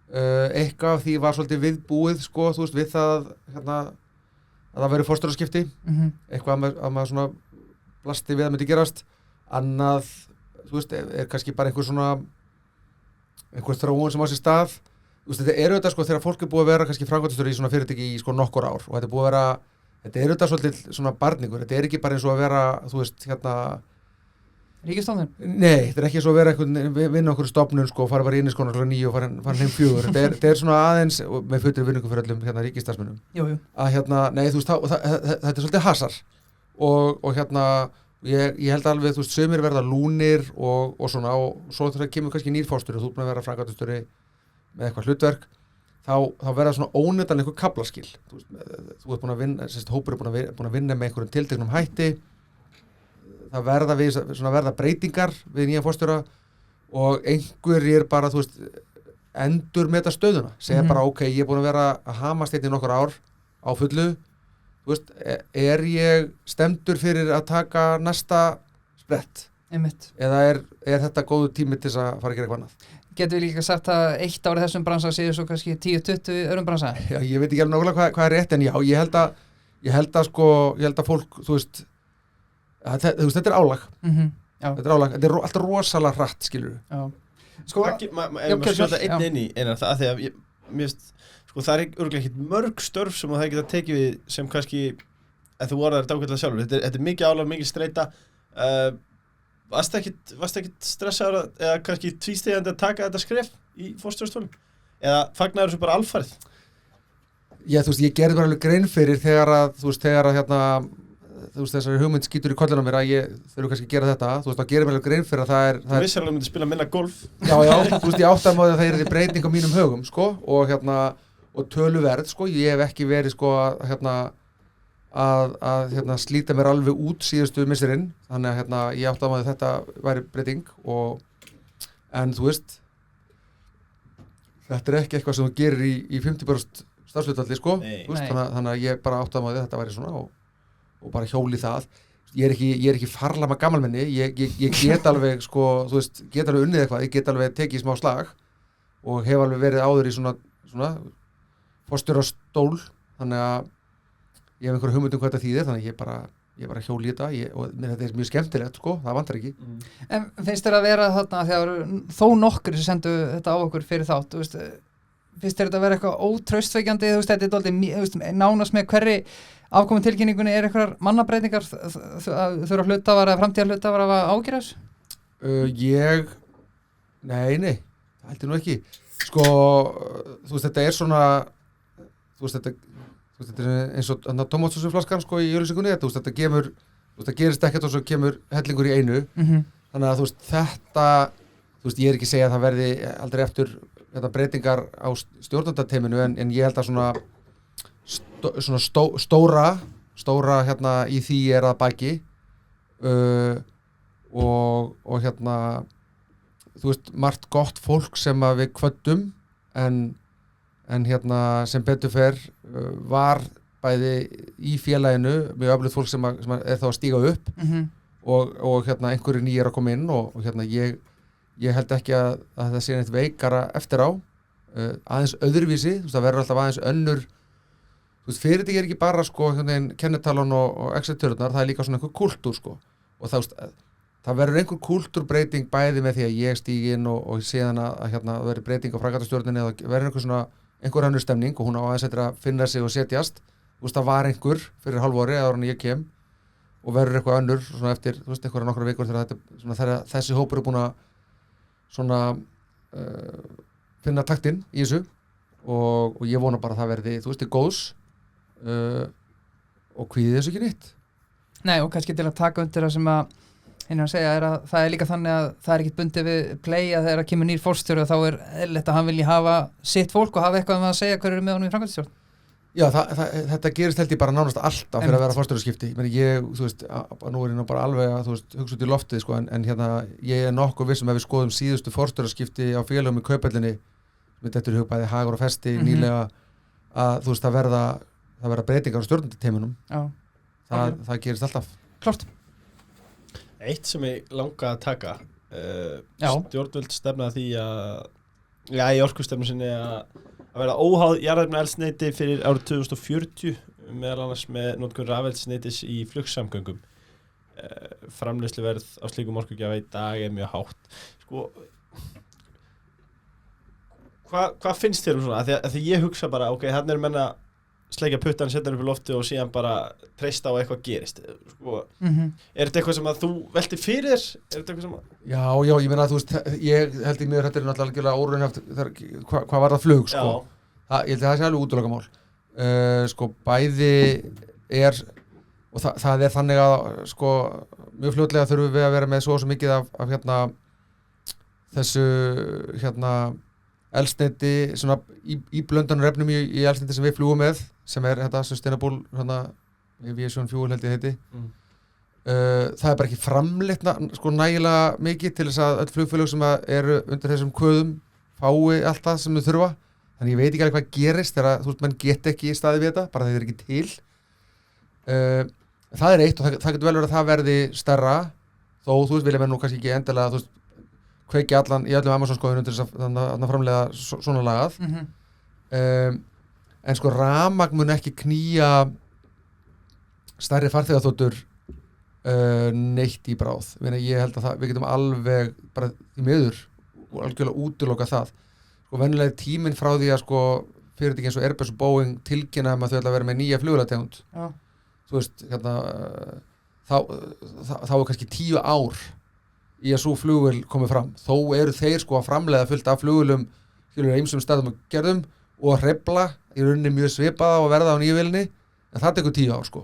Eitthvað af því var svolítið viðbúið sko, þú veist, við það að það veri forstjóraskipti. Eitthvað að maður svona blasti við að myndi gerast. Annað, þú veist, er kannski bara einhver þróun sem á sér stað. Þú veist, þetta eru þetta sko þegar fólk er búið að vera kannski framkvæmdastjóri í svona fyrirtæki í sko nokkur ár og þetta er búið að vera, þetta eru þetta svolítið svona barningur, þetta er ekki bara eins og að vera, þú veist, Ríkisstofnun? Nei, þetta er ekki eins og að vera vinna okkur stofnun sko og fara bara inn í skóna kl. 9 og fara heim 4. Þetta er svona aðeins, með fullri vinningu fyrir öllum ríkisstarfsmönnum. Jú. Að nei, þú veist, þetta er svolítið hasar og ég held alveg, þú veist, sumir verða lúnir og svona og svo þegar kemur kannski nýr forstjóri og þú búin að vera framkvæmdastjóri með eitthvað hlutverk, þá verða svona óneitanlega einhver kaflaskil. Þú ert búin að vinna, hópur er búin að vinna með einhverjum tilteknum hætti, það verða breytingar við nýja forstjóra og einhverjir bara, þú veist, endur með þetta stöðuna, segja bara ok, ég er búin að vera að hamast í nokkur ár á fullu, þú veist, er ég stemdur fyrir að taka næsta sprett? Einmitt. Eða er þetta góðu tími til að fara að gera eitthvað annað? Getum við líka sagt að 1 ár í þessum bransa séu svo kannski 10-20 öðrum bransa? Já, ég veit ekki alveg nákvæmlega hvað er rétt, en já, ég held að fólk, þú veist, þetta er álag. Þetta er álag, þetta er alltaf rosalega hratt, skilur við. Já. Sko, maður skjóta einn inn í einan það, því að mér veist, sko, það er örugglega ekkert mörg störf sem það geta tekið við sem kannski, ef þú orðar þetta ágætlega sjálfur, þetta er mikið álag, mikið streita, varstu ekkert stressaður eða kannski tvístígandi að taka þetta skref í forstjórastólum? Eða fagnaður þessu bara alfarið? Já, þú veist, ég gerði bara alveg grein fyrir þegar þessari hugmynd skýtur í kollinu á mér að ég þurfi kannski að gera þetta, þú veist, þá gerir mér alveg grein fyrir að það er... Þú vissir alveg að myndi spila minna golf. Já, þú veist, ég áttaði mig á því að það er breyting á mínum hugum, sko, og töluverð, sko, ég hef ekki verið, sko, að slíta mér alveg út síðustu missirinn, þannig að ég áttaði mig á því að þetta væri breyting en þú veist, þetta er ekki eitthvað sem þú gerir í 50% starfshlutfalli, sko, þú veist, þannig að ég bara áttaði mig á því að þetta væri svona og bara hjóli það. ég er ekki farlama gamalmenni, ég get alveg sko, þú veist, get alveg unnið eitthvað, ég get alveg tekið smá slag og hef alveg verið áður í svona forstjórastól, þannig að ég hef einhverja hugmynd hvað þetta þýðir, þannig að ég bara hjóli í þetta og þetta mjög skemmtilegt sko, það vantar ekki. En finnst þér að vera þarna þegar þó nokkri sem sendu þetta á okkur fyrir þátt, þú veist, finnst þér þetta að vera eitthvað ótraustveikjandi, þú veist, þetta er dálítið nánast með hverri afkomin tilkynningunni er einhverjar mannabreitingar þurfa hlutafar eða framtíðar hlutafar að ágjöra þessu? Nei, það heldur nú ekki. Sko, þú veist, þetta er svona, þú veist, þetta er eins og tómatsósuflaskan sko í auglýsingunni, þú veist, þetta gerist ekkert og svo kemur hellingur í einu. Þannig að þú veist, þú veist, ég er ekki að segja að það verði aldrei eftir breytingar á stjórnandateiminu en ég held að stóra hérna í því er að baki og hérna þú veist, margt gott fólk sem að við kvöddum en hérna sem betur fer var bæði í félaginu mjög öflugt fólk sem er þá að stíga upp og hérna einhverju nýjir að koma inn og hérna ég held ekki að það sé neitt veikara eftir á aðeins öðruvísi, þú veist, það verður alltaf aðeins önnur, þú veist, fyrirtæki er ekki bara sko, kennitalan og Excel-tölurnar, það er líka svona einhver kúltúr sko og það verður einhver kúltúrbreyting bæði með því að ég stíg inn og séðan að hérna verður breyting á framkvæmdastjórninni eða verður einhver önnur stemning og hún á aðeins eftir að finna sig og setjast, þú veist, það var einhver fyrir hálfári áður en ég kem og verður eitthvað önnur svona eftir, þú veist, einhverja nokkra vikur þegar þessi hópur er búin að svona finna taktinn í þessu og ég vona bara að það verði, þú veist, til góðs og kvíði þessu ekki nýtt. Nei, og kannski til að taka undir það sem að að segja er að það er líka þannig að það er ekkert bundið við play að þegar kemur nýr forstjóri og þá er eðlilegt að hann vilji hafa sitt fólk og hafa eitthvað að segja hverju eru með honum í framkvæmdastjórn. Já, þetta gerist held ég bara nánast alltaf fyrir að vera forstjóraskipti. Þú veist, nú er ég nú bara alveg að, þú veist, hugsa út í loftið, sko, en hérna, ég er nokkuð vissum ef við skoðum síðustu forstjóraskipti á félögum í Kauphöllinni, með þetta hug bæði Hagur og Festi nýlega, að þú veist, það verða breytingar á stjórnendateimunum. Já. Það gerist alltaf. Klárt. Eitt sem ég langa að taka, stjórnvöld stefna því að í orkustefnu sinni að verða óháð jarðefnaeldsneyti fyrir árið 2040 meðal annars með notkun rafeldsneytis í flugsamgöngum. Framleiðsluverð á slíkum orkugjafa í dag er mjög hátt. Sko, hvað finnst þér um svona? Af því ég hugsa bara, ok, þarna eru menn að sleikja puttan, setja hann upp í lofti og síðan bara treysta á eitthvað gerist. Sko, er þetta eitthvað sem að þú veltir fyrir þér? Er þetta eitthvað sem að... Já, ég meina að þú veist, ég held í mér, þetta er náttúrulega óraunhæft, hvað var það flug, sko? Ég held að það sé alveg útilokamál. Sko, bæði er, og það er þannig að, sko, mjög fljótlega þurfum við að vera með svo mikið af hérna, þessu, hérna, eldsneyti, svona í blöndanurefnum í eldsneyti sem við flugum með, sem er þetta sustainable, hérna, aviation fuel held ég heiti. Það er bara ekki framleitt sko nægilega mikið til þess að öll flugfélög sem eru undir þessum kvöðum fái allt það sem þau þurfa. Þannig ég veit ekki alveg hvað gerist þegar þú veist menn get ekki í staði við þetta, bara þeir eru ekki til. Það er eitt og það getur vel verið að það verði stærra, þó þú veist vilja menn nú kannski ekki endilega þú veist kveikja allan í öllum Amazon-skoðunum til þess að framleiða svona lagað. En sko rafmagn mun ekki knýja stærri farþegaþotur neitt í bráð. Ég held að við getum alveg bara í miður og algjörlega útiloka það. Sko venjulega tíminn frá því að sko fyrirtæki eins og Airbus og Boeing tilkynna að þau ætla að vera með nýja flugvélategund. Þú veist, hérna, þá er kannski 10 ár í að svo flugvél komið fram. Þó eru þeir sko að framleiða fullt af flugvélum í ýmsum staðum og gerðum og að hreyfla í rauninni mjög svipaða og verða á nýju vélinni, en það tekur 10 ár sko.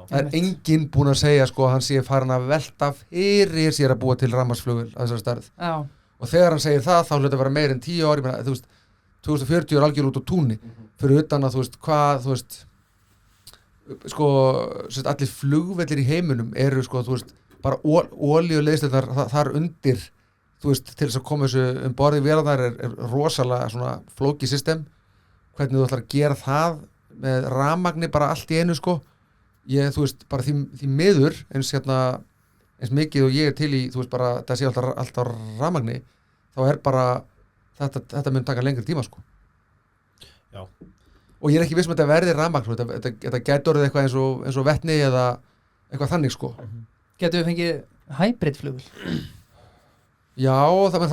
Það er enginn búinn að segja sko að hann sé farin að velta fyrir sér að búa til rafmagnsflugvél að þessari stærð. Og þegar hann segir það, þá hluti að vera meir en 10 ár, ég meina, þú veist, 2040 er algjör út á túnni, fyrir utan að þú veist, hvað, þú veist, sko, allir flugvellir í heiminum eru sko, þú veist, bara olíuleiðslurnar þar undir, þú veist, til þess að koma þessu borð í vélarnar er rosalega svona flókið system, hvernig þú ætlar að gera það með rafmagni bara allt í einu sko, þú veist, bara því miður eins mikið og ég til í, þú veist, bara það sé alltaf rafmagni, þá bara þetta mun taka lengri tíma, sko. Já. Og ég er ekki viss þetta verði rafmagn, þetta gæti orðið eitthvað eins og vetni eða eitthvað þannig, sko. Getum við fengið hybridflugvél? Já, það er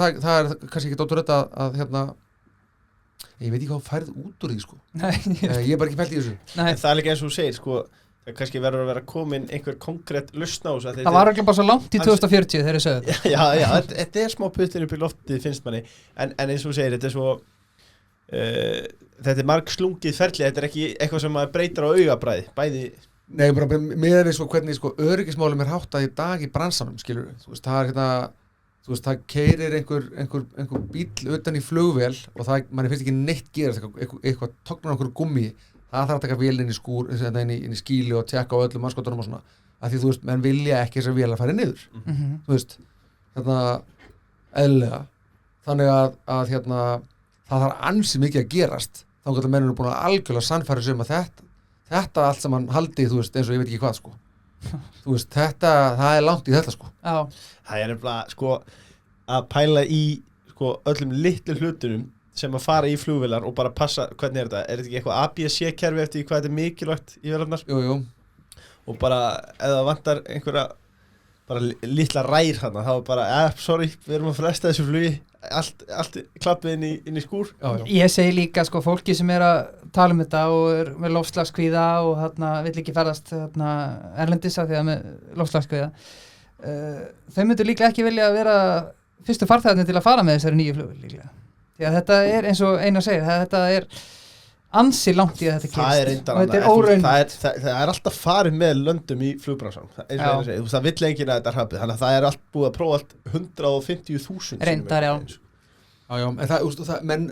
kannski ekki dóttur þetta að ég veit ekki hvað færð út úr því, sko. Nei. Ég er bara ekki pælt í þessu. Nei. En það er líka eins og þú segir, sko, það kannski verður að vera komin einhver konkrétt lausn á þessu. Það var ekki bara svo langt í 2040 þegar ég sögðu þetta. Já, þetta er smá puttin upp í loftið, finnst manni. En eins og þú segir, þetta er svo, þetta er margslungið ferli, þetta er ekki eitthvað sem maður breytir á augabræði, bæði. Nei, bara með við sko hvernig öryggismálum er háttað í dag í bransanum, skilur við. Þú veist, það keyrir einhver bíll utan í flugvél og manni finnst ekki neitt gerast, eitthvað tognar okkur gummi, það þarf að taka vél inn í skúr, inn í skíli og tjekka á öllum mannskotunum og svona, af því þú veist, menn vilja ekki þessar vélar fara niður, þú veist, eðlilega, þannig að það þarf ansi mikið að gerast, þá getur menn eru búin að algjörlega sannfæra sig að þetta allt sem hann haldi, þú veist, eins og ég veit ekki hvað, sko. Þú veist, það er langt í þetta, sko. Já. Það er nefnilega, sko, að pæla í, sko, öllum litlu hlutunum sem að fara í flugvélar og bara passa, hvernig er þetta? Er þetta ekki eitthvað ABS-kerfi eftir því hvað þetta er mikilvægt í vélarnar? Jú. Og bara, ef það vantar einhverja, bara litla rær þarna, þá er bara, sorry, við erum að fresta þessu flugi, allt klappið inn í skúr. Já. Ég segi líka, sko, fólki sem er að tala þetta og er með loftslagskvíða og vill ekki ferðast erlendis af því að með loftslagskvíða, þau myndu líklega ekki vilja að vera fyrstu farþegarnir til að fara með þessari nýju flugvél líklega. Því að þetta er eins og Einar segir, þetta er ansi langt í að þetta gerist og þetta er óraunhæft. Það er alltaf farið með löndum í flugbransan, eins og Einar segir, það vill enginn að þetta hrapi, þannig að það er allt búið að prófa allt 150.000 reyndar, já. Já, en menn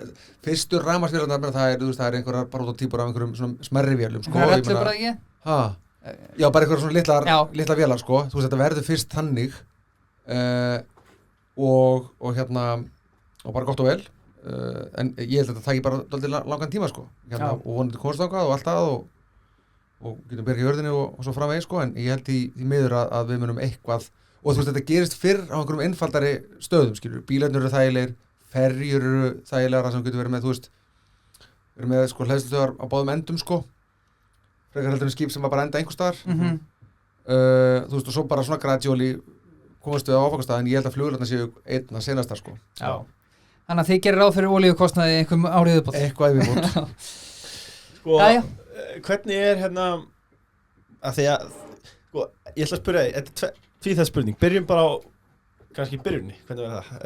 fyrstu rafmagnsvélarnar, það er einhverjar protótípur af einhverjum svona smerri vélum, sko. Það er öllu bara ekki? Já, bara einhverjar svona litlar vélar, sko. Þú veist, þetta verður fyrst þannig og bara gott og vel. En ég held að þetta taki bara dálítið langan tíma, sko. Og vonandi komast þangað og allt það og getum bergið jörðinni og svo framvegis, sko. En ég held því miður að við munum eitthvað, og þú veist, þetta gerist fyrr á einhverjum einfaldari stöðum, skilur. Bílarnir eru þægilegir, ferjur eru þægilegar, það sem getur verið með, þú veist, verið með sko hleðslustöðvar á báðum endum, sko. Frekar heldur en skip sem bara enda einhvers staðar. Þú veist, og svo bara svona gradually komast við á áfangastað, en ég held að flugvélarnar séu einna senastar, sko. Já. Þannig að þið gerir ráð fyrir olíukostnaði einhverjum árið viðbót. Eitthvað viðbót. Sko, hvernig er að því að, sko, ég ætla að spyrja þig, þetta er tvíþætt spurning, byrjum bara á, kannski byrjunni, hvernig var það?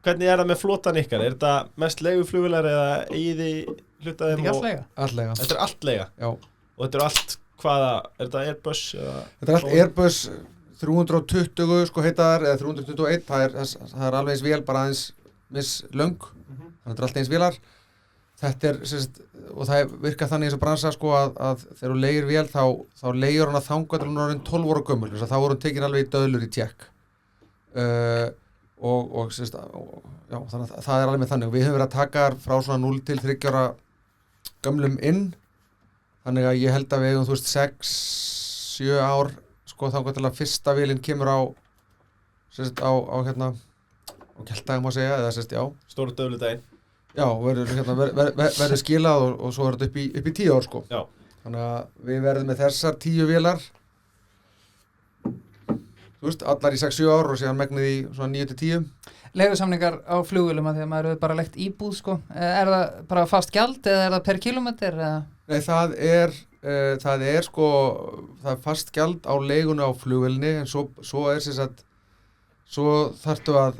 Hvernig er það með flotan ykkar? Er þetta mest leiguflugvélar eða eigið þið hlutaðum? Þetta er allt leiga? Allt leiga. Þetta er allt leiga? Já. Og þetta er allt hvaða, er þetta Airbus? Þetta er allt Airbus 320 sko heitaðar, eða 321, það er alveg eins vél, bara aðeins misslöng, þannig að þetta er allt eins vélar. Þetta er, og það virkar þannig eins og bransa, sko, að þegar þú leigir vél, þá leigir hana þangað til hún orðin 12 ára gömul, þess að þá voru hún tekin alveg í döðlur í tékk. Já, þannig að það er alveg með þannig. Við höfum verið að taka frá svona 0 til 3 ára gömlum inn, þannig að ég held að við eigum, þú veist, 6-7 ár, sko, þangað til að fyrsta vélinn kemur á gæltdagum að segja, eða já. Stóru döðludaginn. Já, verður skilað og svo er þetta upp í 10 ár, sko. Já. Þannig að við verðum með þessar 10 vélar, þú veist, allar í 6-7 ár og síðan megnið í svona 9-10. Leigusamningar á flugvélum að því að maður hefur bara legt íbúð, sko. Er það bara fast gjald eða er það per kilometer? Nei, það er sko, það er fast gjald á leigunu á flugvélinni, en svo er svo þarftu að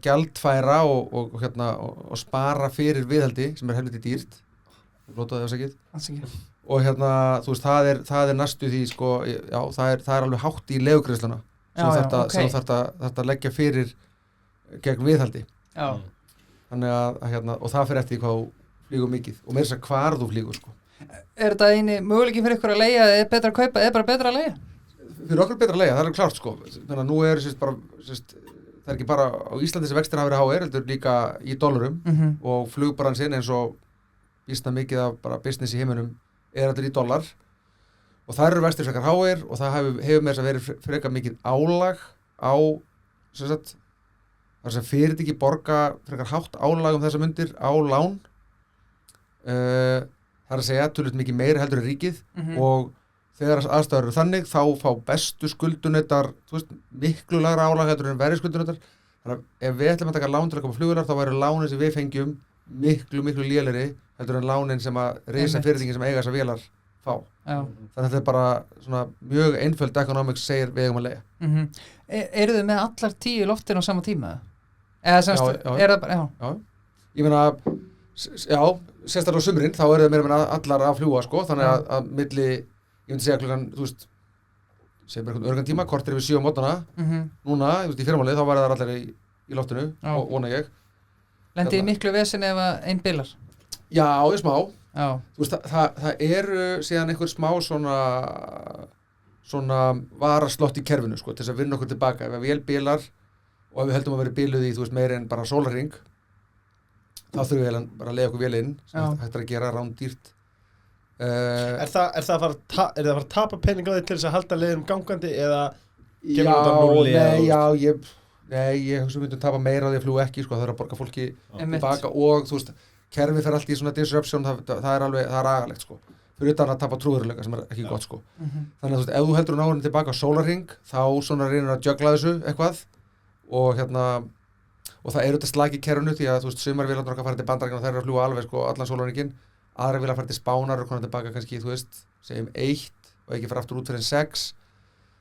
gjaldfæra og spara fyrir viðhaldi sem er helviti dýrt. Blótaði afsakið. Og þú veist, það er næstu því, sko, já, það er alveg hátt í leigugreiðsluna sem þarft að leggja fyrir gegn viðhaldi. Já. Þannig að og það fyrir eftir því hvað þú flýgur mikið og meira þess að hvar þú flýgur, sko. Er þetta eini möguleiki fyrir ykkur að leigja, er betra að kaupa, er bara betra að leigja? Fyrir okkur betra að leigja, það er klárt, sko. Þannig að nú er það er ekki bara á Íslandi sem vextir hafa verið háir, heldur líka í dollarum og flugbransin eins og býsna mikið af bara business í heiminum þetta í dollar og það eru vextir frekar háir og það hefur með þess að verið frekar mikið álag á sem sagt þar sem fyrirtæki borga frekar hátt álag þessa mundir á lán það að segja tölvöld mikið meira heldur en ríkið og þegar aðstæður eru þannig þá fá bestu skuldunautar miklu lagra álag heldur en verri skuldunautar þannig að ef við ætlum að taka lán til að koma flugvélar þá væru lánin sem við fengjum miklu lélegri heldur en lánin sem að risa fyrirtækin sem eiga þessar vélar fá. Þannig að þetta bara svona mjög einföld economics segir við eigum að leigja. Eru þið með allar 10 í loftinu á sama tíma? Eða semst, er það bara, já. Ég meina, já, sérstaklega á sumrin, þá eru það meira allar að fljúga, sko, þannig að milli, ég myndi segja klukkan, þú veist, segjum einhvern örgan tíma, kortir yfir 7 á mótnana, núna, þú veist, í fyrramálið, þá væri það allar í loftinu, og vona ég. Lendi í miklu vesen ef ein bilar? Já, ég smá. Já. Þú veist, það eru síðan einhver smá svona varaslott í kerfinu, sko, til þess að vinna okkur tilbaka. Ef vél bilar og ef við höldum að vera biluð í, þú veist, meira en bara sólarhring, þá þurfum við bara að leiða okkur vél inn, sem hægt að gera rándýrt. Er það að fara að tapa pening á því til þess að halda leiðum gangandi eða kemur út af núli? Ég hugsa myndum tapa meira á því að fljúga ekki, sko, það er að borga fólki tilbaka og, þú veist, kerfið fer allt í svona disruption, það er agalegt, sko. Fyrir utan að tapa trúðurleika sem er ekki gott, sko. Þannig að, þú veist, ef þú heldur náðurinn tilbaka á sólarhring, þá svona reynir að juggla þessu eitthvað og og það eru þetta slag í kerfinu því að, þú veist, sumar vélarnar okkar fara til Bandaríkjanna og þær eru að fljúga alveg, sko, allan sólarhringinn. Aðrar vilja fara til Spánar og konar tilbaka kannski, þú veist, segjum 1 og ekki fara aftur út fyrir 6.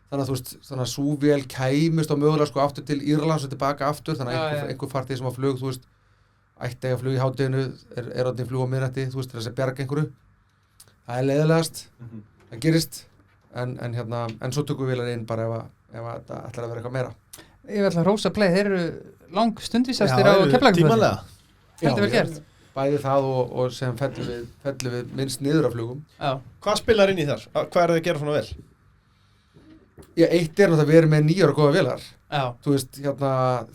Þannig að, þú veist, þannig að sú vél kæmist á mögulega, sko, aftur til Írlands og tilbaka aftur, þannig að einhver farþegi sem á flug, þú veist, ætti að flug í hádeginu, er orðinn flug á miðnætti, þú veist, til þess að bjarga einhverju. Það er leiðilegast, það gerist, en svo tökum við vélar inn bara ef þetta ætlar að vera eitthvað meira. Ég vil að rósa play, þeir eru lang stundvísastir á Keflavíkurflugvelli. Þetta vel gert. Bæði það og sem fellum við minnst niður af flugum. Já. Hvað spilar inn í þar? Hvað er það að gera svona vel? Já, eitt er náttúrulega að við erum með 9 ára góða vélar. Já. Þú veist,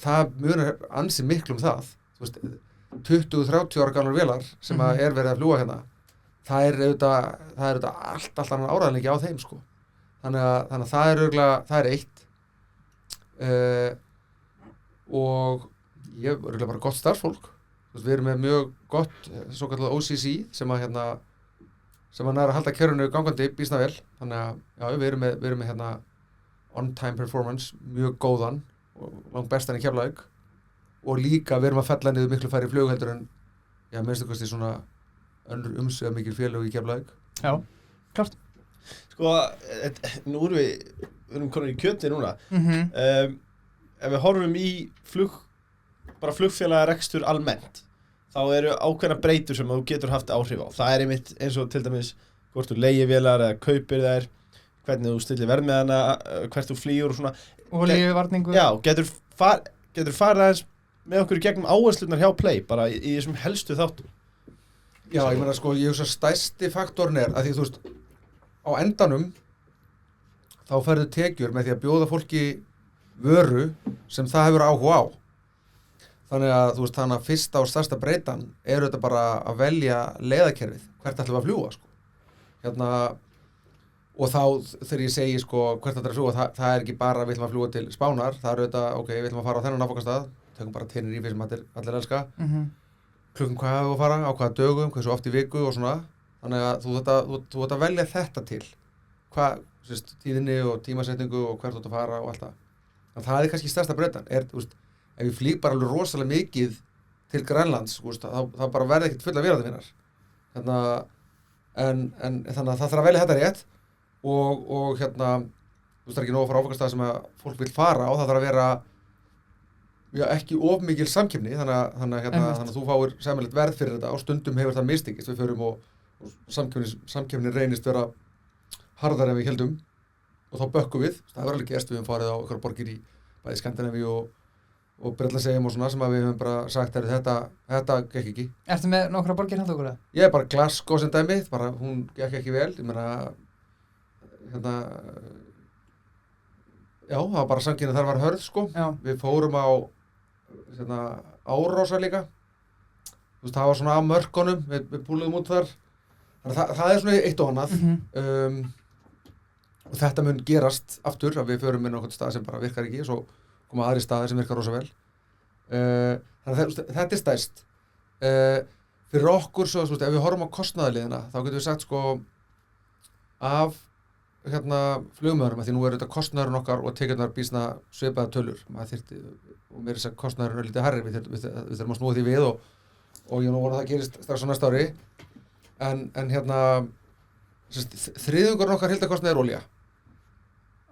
það munar ansi miklu það. Þú veist, 20-30 ára gamlar vélar sem að er verið að fljúga hérna. Það er auðvitað allt annan áræðanleiki á þeim, sko. Þannig að það er örugglega, það er eitt. Og ég er örugglega bara gott starfsfólk. Þú veist, við erum með mjög gott, svo kallað OCC, sem að næra að halda kerfinu gangandi býsna vel. Þannig að, já, við erum með hérna on-time performance, mjög góðan og langt bestan í Keflavík. Og líka við erum að fella niður miklu færri flugheldur en, já, minnstu kosti svona önnur umsvega mikil félög í Keflavík. Já, klart. Sko, nú erum við konar í kjöti núna. Ef við horfum í flugfélagarekstur almennt, þá eru ákveðna breytur sem þú getur haft áhrif á. Það er einmitt eins og til dæmis hvort þú leigir vélar eða kaupir þær, hvernig þú stillir verð með hana, hvert þú flýgur og svona. Olíuvarningu. Já, getur farið aðeins með okkur í gegnum áherslurnar hjá Play, bara í þessum helstu þáttum. Já, ég meina, sko, ég hugsa stærsti faktorn er að því, þú veist, á endanum þá færðu tekjur með því að bjóða fólki vöru sem það hefur áhuga á. Þannig að, þú veist, þannig að fyrsta og stærsta breytan er þetta bara að velja leiðakerfið, hvert ætlum við að fljúga, sko. Og þá þegar ég segi, sko, hvert ætlum við að fljúga, það er ekki bara við ætlum að fljúga til Spánar, það er þetta, ok, við ætlum að fara á þennan áfangastað, tökum bara Tenerife sem allir elska, klukkan hvað hefur að fara, á hvaða dögum, hversu oft í viku og svona. Þannig að þú ert að velja þetta til, tíðinni og tímasetningu og hvert þú ert að fara og allt það. En það er kannski stærsta breytan, þú veist, ef ég flýg bara alveg rosalega mikið til Grænlands, þá bara verði ekkert fulla vélarnar mínar. En þannig að það þarf að velja þetta rétt og þú veist, það er ekki nóg að fara áfangastað sem að fólk vil fara og það þarf að vera ekki of mikil samkeppni, þannig að þú fáir sæmilegt verð fyrir þetta og stundum hefur það mistekist. Við förum og samkeppnin reynist vera harðar en við heldum og þá bökkum við. Það var alveg gerst, við höfum farið á einhverjar borgir í bæði Skandinavíu og Bretlandseyjum og svona sem að við höfum bara sagt þetta gekk ekki. Ertu með nokkra borgir handa okkur? Ég er bara Glasgow sem dæmi, bara hún gekk ekki vel. Ég meina, já, það var bara samkynni þar var hörð, sko. Já. Við fórum á Árósa líka. Þú veist, það var svona á mörkunum, við púluðum út þar. Þannig að það svona eitt og annað og þetta mun gerast aftur að við förum inn á einhvern stað sem bara virkar ekki og svo koma aðri staðir sem virkar rosa vel þannig að þetta stærst fyrir okkur svo, ef við horfum á kostnaðarliðina þá getum við sagt sko af flugmöðurum því nú þetta kostnaðurinn okkar og tekjurnar býsna svipaða tölur maður þyrfti og mér að kostnaðurinn lítið hærri við þurfum að snúa því við og ég nú vona að það gerist strax á næsta ári en þriðjungur okkar heildarkostnaður er olía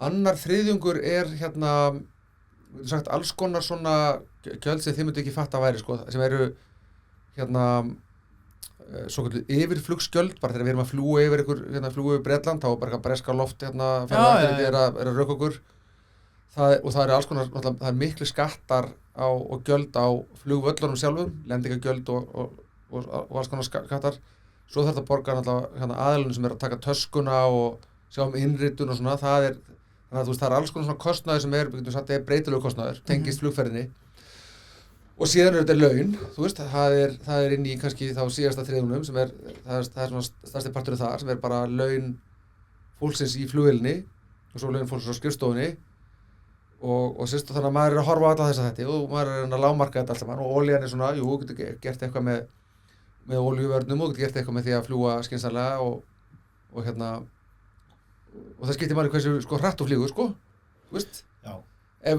annar þriðjungur er sagt alls konar svona gjöld sem þið myndu ekki fatta að væri sko sem eru svo kalluð yfirflugsgjöld bara þegar við erum að fljúga yfir fljúga yfir Bretland þá er bara breska loft er að rökka okkur og það eru alls konar það er miklu skattar og gjöld á flugvöllunum sjálfum lendingagjöld og alls konar skattar svo þarf það að borga aðilunum sem er að taka töskuna og sjá innritun og svona þannig að það er alls konar svona kostnaður sem er breytilegu kostnaður tengist flugferðinni og síðan þetta laun það er inn í kannski þá síðasta þriðjungnum sem það er svona stærsti partur þar sem er bara laun fólksins í flugvélinni og svo laun fólksins á skrifstofunni og þannig að maður er að horfa á alla þessa þetta og maður er að lágmarka þetta allt saman og olían er svona, jú, getur gert eitthvað með olíuvörnum og getur gert eitthvað með því að fljúga skynsamlega og það skiptir máli hversu sko hratt og flýgur sko, þú veist? Já. Ef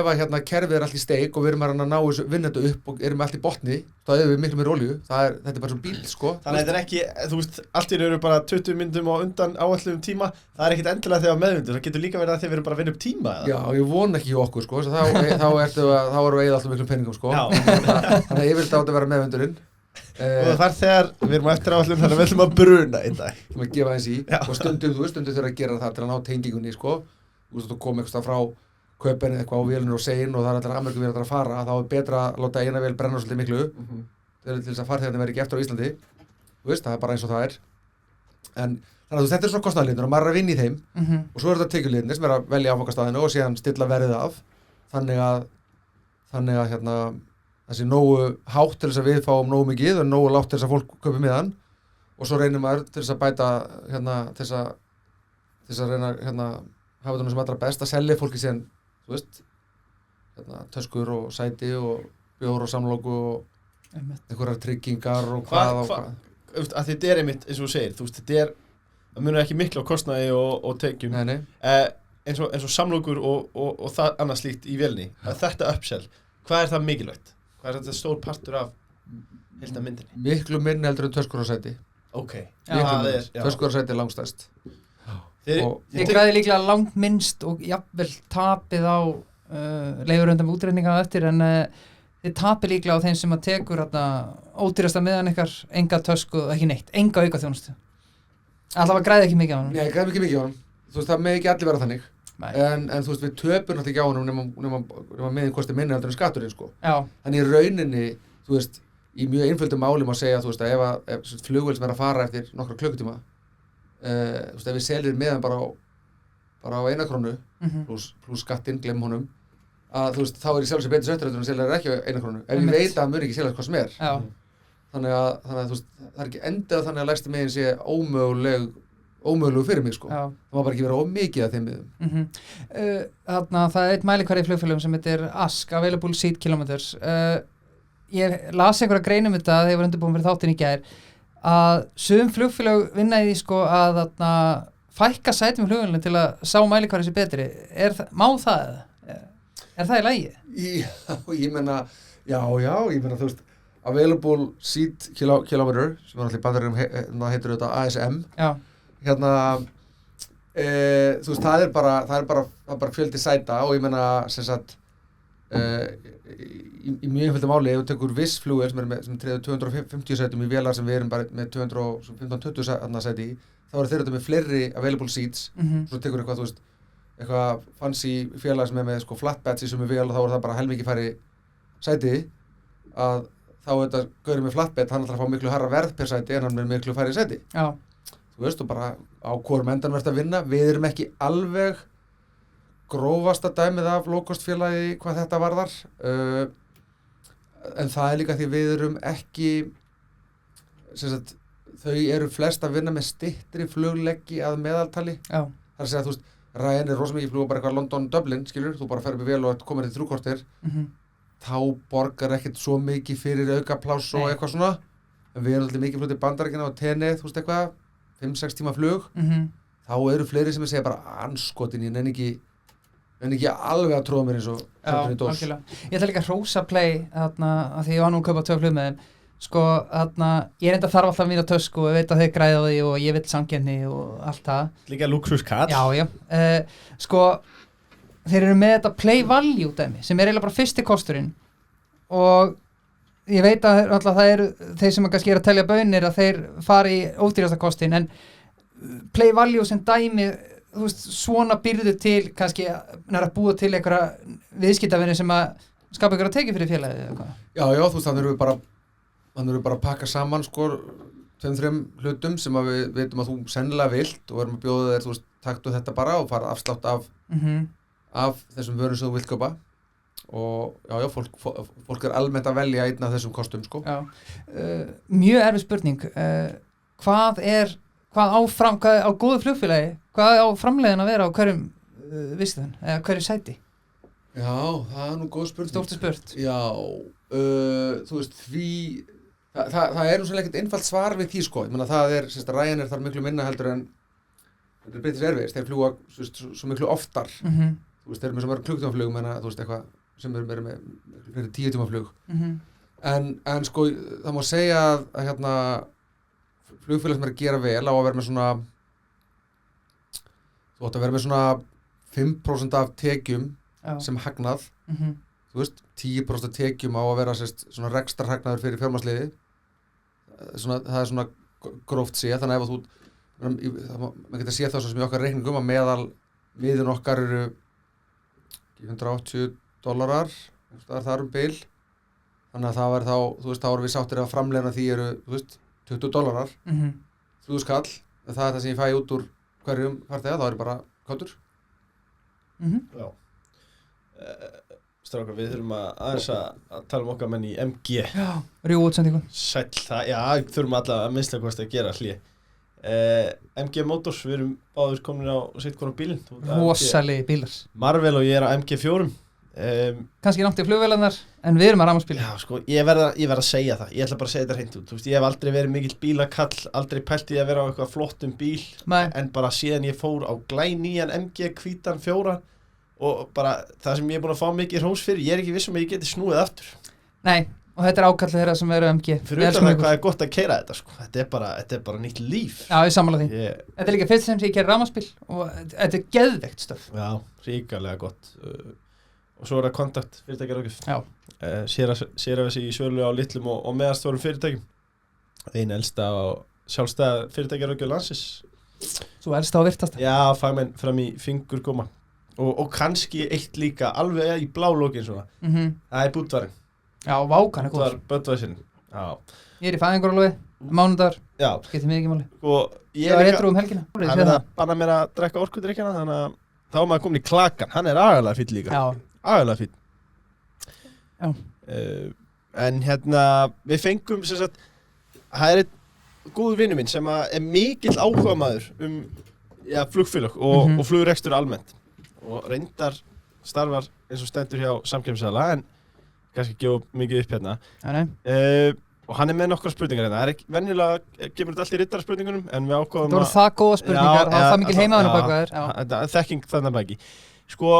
að kerfið er allt í steik og við erum að ná þessu vinna þetta upp og erum allt í botni, þá hefur við miklu meir olíu, þetta er bara svo bíl sko. Þannig að þetta er ekki, þú veist, allt í raun eru bara 20 mínútum á undan áætluðum tíma, það er ekkert endilega þegar meðvindur, það getur líka verið að þeir eru bara að vinna upp tíma eða? Já, ég vona ekki hjá okkur sko, þá erum við alltaf miklum peningum sko, þannig að ég vil þetta vera meðvindurinn. Og það er þegar við erum eftir áætlun þannig að við ætlum að bruna einn dag að gefa eins í og stundum þurfa að gera það til að ná tengingunni sko þú kom eitthvað frá Köpen eitthvað á vélinu og sein og það er allir Ameríkuvélar að fara þá er betra að láta eina vél brenna svolítið miklu til þess að farþegarnir verði ekki eftir á Íslandi það er bara eins og það er en þannig að þetta er svona kostnaðarliðnir og maður er að vinna í þeim og svo er þetta tekjuliðnir sem er að velja áfangastaðinu og síðan stilla verðið af þannig að það sé nógu hátt til þess að við fáum nógu mikið og nógu lágt til þess að fólk kaupi miðan og svo reynir maður til þess að bæta til þess að reyna hafa þetta sem allra best að selja fólki síðan þú veist töskur og sæti og bjór og samloku og einhverjar tryggingar og hvað að þetta er einmitt eins og þú segir þú veist það munur ekki miklu á kostnaði og tekjum eins og samlokur og það annað slíkt í vélni þetta uppsell, hvað er það mikilvægt? Hvað er þetta stór partur af heildarmyndinni? Miklu minni heldur en töskur og sæti. Ok. Töskur og sæti er langstærst. Þið græði líklega langt minnst og jafnvel tapið á leiguröndum útreikninga eftir en þið tapið líklega á þeim sem að tekur ódýrasta miðan ykkar, enga tösku, ekki neitt, enga auka þjónustu. Alltaf að græði ekki mikið á hann. Nei, græði ekki mikið á hann. Þú veist, það með ekki allir vera þannig. En þú veist, við töpum náttúrulega ekki á honum nema miðin kosti minni heldur en skatturinn sko. Já. Þannig í rauninni, þú veist, í mjög einföldum máli má segja, þú veist, að ef flugvél sem er að fara eftir nokkra klukkutíma þú veist, ef við seljum meðan bara á 1 krónu pluss skattinn, glemm honum að þú veist, þá er ég sjálf sem betur söttur en selja ekki á 1 krónu ef ég veit að muni ekki selja hvað sem er. Já. Þannig að þú veist, það er ekki endað þannig að lægsti miðin sé ómögulegu fyrir mig sko. Já. Það má bara ekki vera ómikið að þeim miðum. Það er eitt mælikvarði í flugfélögum sem heitir ASK, Available Seat Kilometers. Ég las einhverja grein þetta þegar ég var undirbúin fyrir þáttinn í gær að sum flugfélög vinna í því sko að fækka sætum í flugvélunni til að sá mælikvarði sé betri. Má það? Er það í lagi? Ég meina þú veist Available Seat Kilometer sem er allir bandaríkjum heitir þetta ASM. Já. Þú veist, það er bara fjöldi sæta og ég meina sem sagt í mjög einföldu máli ef þú tekur viss flugvél sem treður 250 sætum í vélar sem við erum bara með 215-20 sæti í þá eru þeir með fleiri available seats svo tekur eitthvað, þú veist, eitthvað fancy félag sem er með sko flatbeds í sumu vél og þá er það bara helmingi færri sæti að þá er þetta gaurið með flatbed, hann ætlar að fá miklu hærra verð per sæti en hann með miklu færri sæti. Já. Þú veist, og bara á hvorum endan verðst að vinna. Við erum ekki alveg grófasta dæmið af low-cost félagi hvað þetta varðar. En það er líka því við erum ekki, sem sagt, þau eru flest að vinna með styttri flugleggi að meðaltali. Já. Það er að segja, þú veist, Ryan er rosa mikið flug bara eitthvað London-Dublin, skilur, þú bara ferð upp í vel og komir í 3 korter, þá borgar ekkert svo mikið fyrir aukapláss og eitthvað svona, en við erum alltaf mikið flug til Bandaríkjanna og Tenerife, þú veist eitthvað, 5-6 tíma flug, þá eru fleiri sem segja bara anskotin, ég nenni ekki alveg að tróða mér eins og í dós. Algjörlega. Ég ætla líka að hrósa Play, þarna, að því ég var nú að kaupa 2 flug með þeim, sko, þarna, ég enda þarf alltaf mína tösku og ég veit að þeir græða á því og ég vil samkeppni og allt það. Líka luxuskall. Já. Sko, þeir eru með þetta play value dæmi, sem er eiginlega bara fyrsti kosturinn og ég veit að alltaf það eru þeir sem kannski að telja baunir að þeir fari í ódýrasta kostin, en play value sem dæmi, þú veist, svona býrðu til kannski að búa til einhverja viðskiptavinni sem að skapa einhverja tekið fyrir félagið eða eitthvað. Já, þú veist, þannig erum við bara að pakka saman, sko, 2-3 hlutum sem að við veitum að þú sennilega vilt og erum að bjóða þér, þú veist, taktu þetta bara og fara afslátt af þessum vörum sem þú vilt kaupa og fólk er almennt að velja einn af þessum kostum, sko. Já, mjög erfið spurning, hvað á góðu flugfélagi, hvað á framleiðin að vera á hverjum viðstöðun, eða hverju sæti? Já, það er nú góð spurning. Stórti spurt. Já, þú veist, það er nú svolítið ekkert einfalt svar við því, sko. Ég meina, það er, Ryanair þarf miklu minna heldur en British Airways, þeir fljúga svo miklu oftar. Þú veist, þeir eru með svo mörg klukktímaflug, menna, þú veist, eitthvað sem eru með fyrir 10 tíma flug. En sko, það má segja að hérna, flugfélag sem er að gera vel á að vera með svona, þú átt að vera með svona 5% af tekjum sem hagnað. Þú veist, 10% af tekjum á að vera svona rekstrarhagnaður fyrir fjármagnsliði. Það er svona gróft séð, þannig að ef þú, maður getur séð það svo sem í okkar reikningum að miðun okkar eru $180, það er þar bil. Þannig að það var þá, þú veist, þá erum við sáttir að framleiðina því eru, þú veist, $20, 3.000 kall, það er það sem ég fæ út úr hverjum farþega, þá er ég bara kátur. Já. Strákar, við þurfum aðeins að tala okkar menn í MG. Já, rjú útsendingun. Sæll það, já, þurfum allavega að minnsta kosti að gera hlé. MG Motors, við erum báður komin á sitt konar bílinn. Rosalegi bílar. Marvel og ég er á MG4. Kannski langt í flugvélarnar, en við erum að rafmagnsbíl. Já, sko, ég verð að segja það. Ég ætla bara að segja þetta hreint út. Þú veist, ég hef aldrei verið mikill bílakall, aldrei pælt í að vera á eitthvað flottum bíl. Nei. En bara síðan ég fór á glænýjan MG hvítan 4 og bara það sem ég er búin að fá mikið hrós fyrir, ég er ekki viss um að ég geti snúið aftur. Nei, og þetta er ákallið þeirra sem eru MG. Fyrir utan það hvað er gott að keyra þetta, sko. Þetta er bara nýtt líf. Já, ég sammála því. Þetta er líka fyrst sem ég keyri rafmagnsbíl og þetta er geðveikt stöf. Já, ríkalega gott. Og svo er það kontakt fyrirtækjaröggjöf. Já. Sér af þessi í sölu á litlum og meðalstórum fyrirtækjum. Einn elsta og sjálfstæða fyrirtækjaröggjöf landsins. Svo elsta og virtasta. Já, fagmenn fram í fingurgóma. Og kannski eitt líka alveg í blá lokin svona. Það er Budvarinn. Já, vákan er góð. Budvar Böðvæsinn. Já. Ég er í fæðingarorlofi, mánudagur. Já. Getur mig ekki máli. Og ég er líka helgina. Hann er að banna mér að drekka orkudrykkjana, þannig að þá er maður komin í klakan. Hann er agalega fýll líka. Já. Agalega fýll. Já. En hérna, við fengum sem sagt, það er einn góður vinur minn sem er mikill áhugamaður flugfélög og flugrekstur almennt. Og reyndar starfar eins og stendur hjá samkeppnisaðila en kannski gefa mikið upp hérna. Og hann er með nokkra spurningar hérna. Það er ekki venjulega kemur þetta allt í riddarspurningunum en við ákváðum það voru það góða spurningar og það mikil heimaðan á baka þér. Þekking þannig ekki. Sko,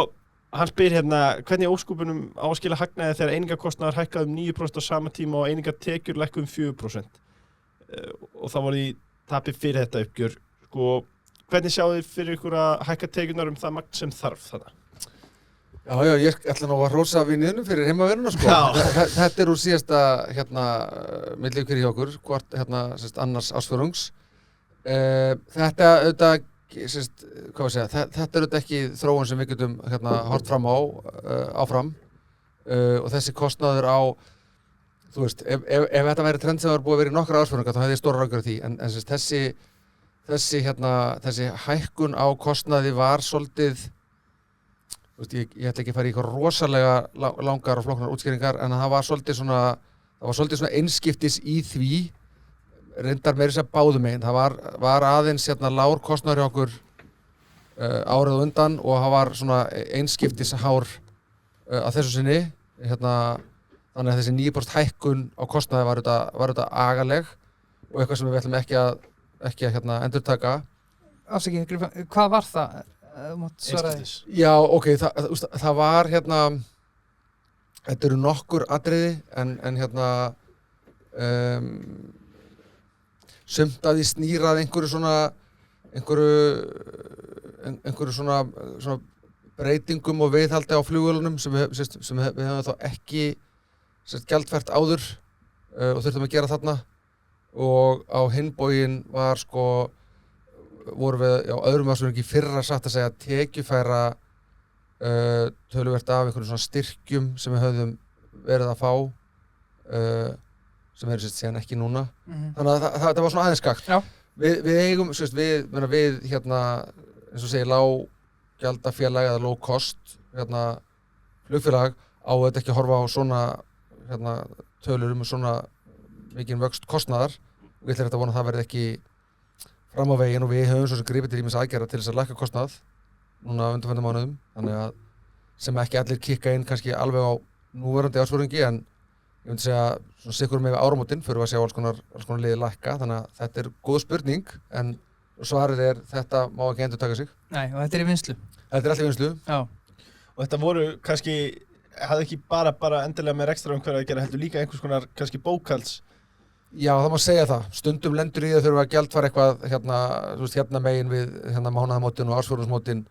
hann spyr hérna hvernig óskupunum á að skila hagnaði þegar einingakostnaður hækkaði 9% á sama tíma og einingatekjur lækkuðu 4%. Og það voru í tapi fyrir þetta uppgjör. Sko, hvernig sjáu þið fyrir ykkur að hækka tekjurnar það magn sem þarf þarna? Já, ég ætla nú að hrósa vinniðnum fyrir heimaveruna, sko. Þetta er úr síðasta, milli ykkur hjá okkur, hvort, annars ársfjórðungs. Þetta auðvitað, þetta er auðvitað ekki þróun sem við getum, hort fram á, áfram. Og þessi kostnaður á, þú veist, ef þetta væri trend sem var búið að vera í nokkra ársfjórðunga, þá hefði ég stóra rangur af því. En þessi hækkun á kostnaði var svolítið, ég ætla ekki að fara í eitthvað rosalega langar og flóknar útskýringar en það var svolítið svona einskiptis í því reyndar meira sér báðum megin. Það var aðeins lár kostnaður hjá okkur árið á undan og það var svona einskiptis hár að þessu sinni. Þannig að þessi 9% hækkun á kostnaði var þetta agaleg og eitthvað sem við ætlum ekki að endurtaka. Afsakið, hvað var það? Einskiptis. Já, ok, það var þetta eru nokkur atriði en sumt að því snýrað einhverju svona breytingum og viðhaldi á flugvélunum sem við höfum þá ekki gjaldfært áður og þurftum að gera þarna og á hinn bóginn var vorum við á öðrum ársfjórðungi í fyrra satt að segja tekjufæra töluvert af einhverjum svona styrkjum sem við höfðum verið að fá sem eru síðan ekki núna. Þannig að það var svona aðeins skakt. Við eigum, við eins og segir lággjaldafélag eða low cost flugfélag á þetta ekki að horfa á svona tölur svona mikinn vöxt kostnaðar og ég ætla að vona að það verði ekki fram á veginn og við höfum svo sem gripið til ýmis aðgerða til þess að lækka kostnað núna undanfarna mánuðum, þannig að sem ekki allir kikka inn kannski alveg á núverandi ársfjórðungi en ég myndi segja svona sikkur með áramótin fyrir að sjá alls konar liði lækka, þannig að þetta er góð spurning en svarið þetta má ekki endurtaka sig. Nei, og þetta er í vinnslu. Þetta er alltaf í vinnslu. Já. Og þetta voru kannski, hafði ekki bara endilega með rekstrarumhverfi að gera heldur líka einhvers konar kannski bókhalds. Já, það má segja það. Stundum lendur í það þurfum að gjaldfara eitthvað megin við mánaðamótin og ársfjórðungsmótin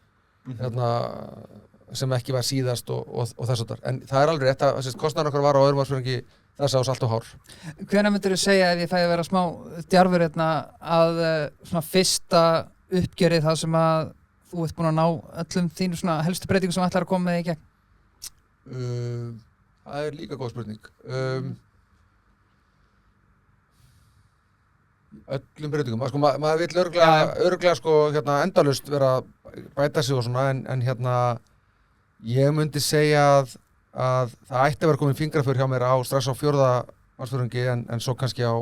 sem ekki var síðast og þess að en það er alveg rétt að kostnaður okkar var á öðrum ársfjórðungi þess að salt og hár. Hvenær myndirðu segja ef ég fæði að vera smá djarfur að svona fyrsta uppgjörið það sem að þú ert búin að ná öllum þínu svona helstu breytingum sem ætlar að koma með í gegn? Það er líka góð spurning. Öllum breytingum. Maður vill örugglega endalaust vera að bæta sig og svona en ég myndi segja að það ætti að vera komin fingraför hjá mér strax á 4. ársfjórðungi en svo kannski á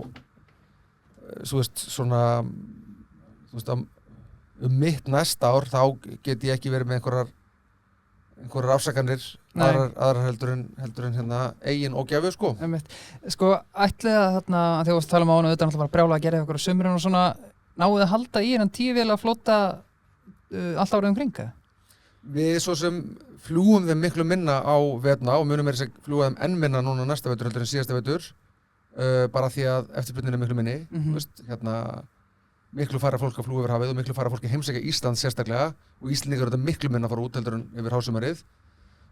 mitt næsta ár þá get ég ekki verið með einhverjar afsakanir aðrar heldur en eigin og gefu ætlið að þarna þegar þú varst að tala um ána auðvitað bara brjála að gera eitthvað á sumrin og svona náðu að halda í hennan 10 vél að flota allt árið kring? Við svo sem fljúum þeim miklu minna á veturna og munum fljúga þeim enn minna núna næsta vetur heldur en síðasta vetur bara því að eftirspurnin er miklu minni miklu færra fólk að fljúga yfir hafið og miklu færra fólk að heimsækja Ísland sérstaklega og Íslendingar eru þetta miklu minna að fara út heldur en yfir hásumarið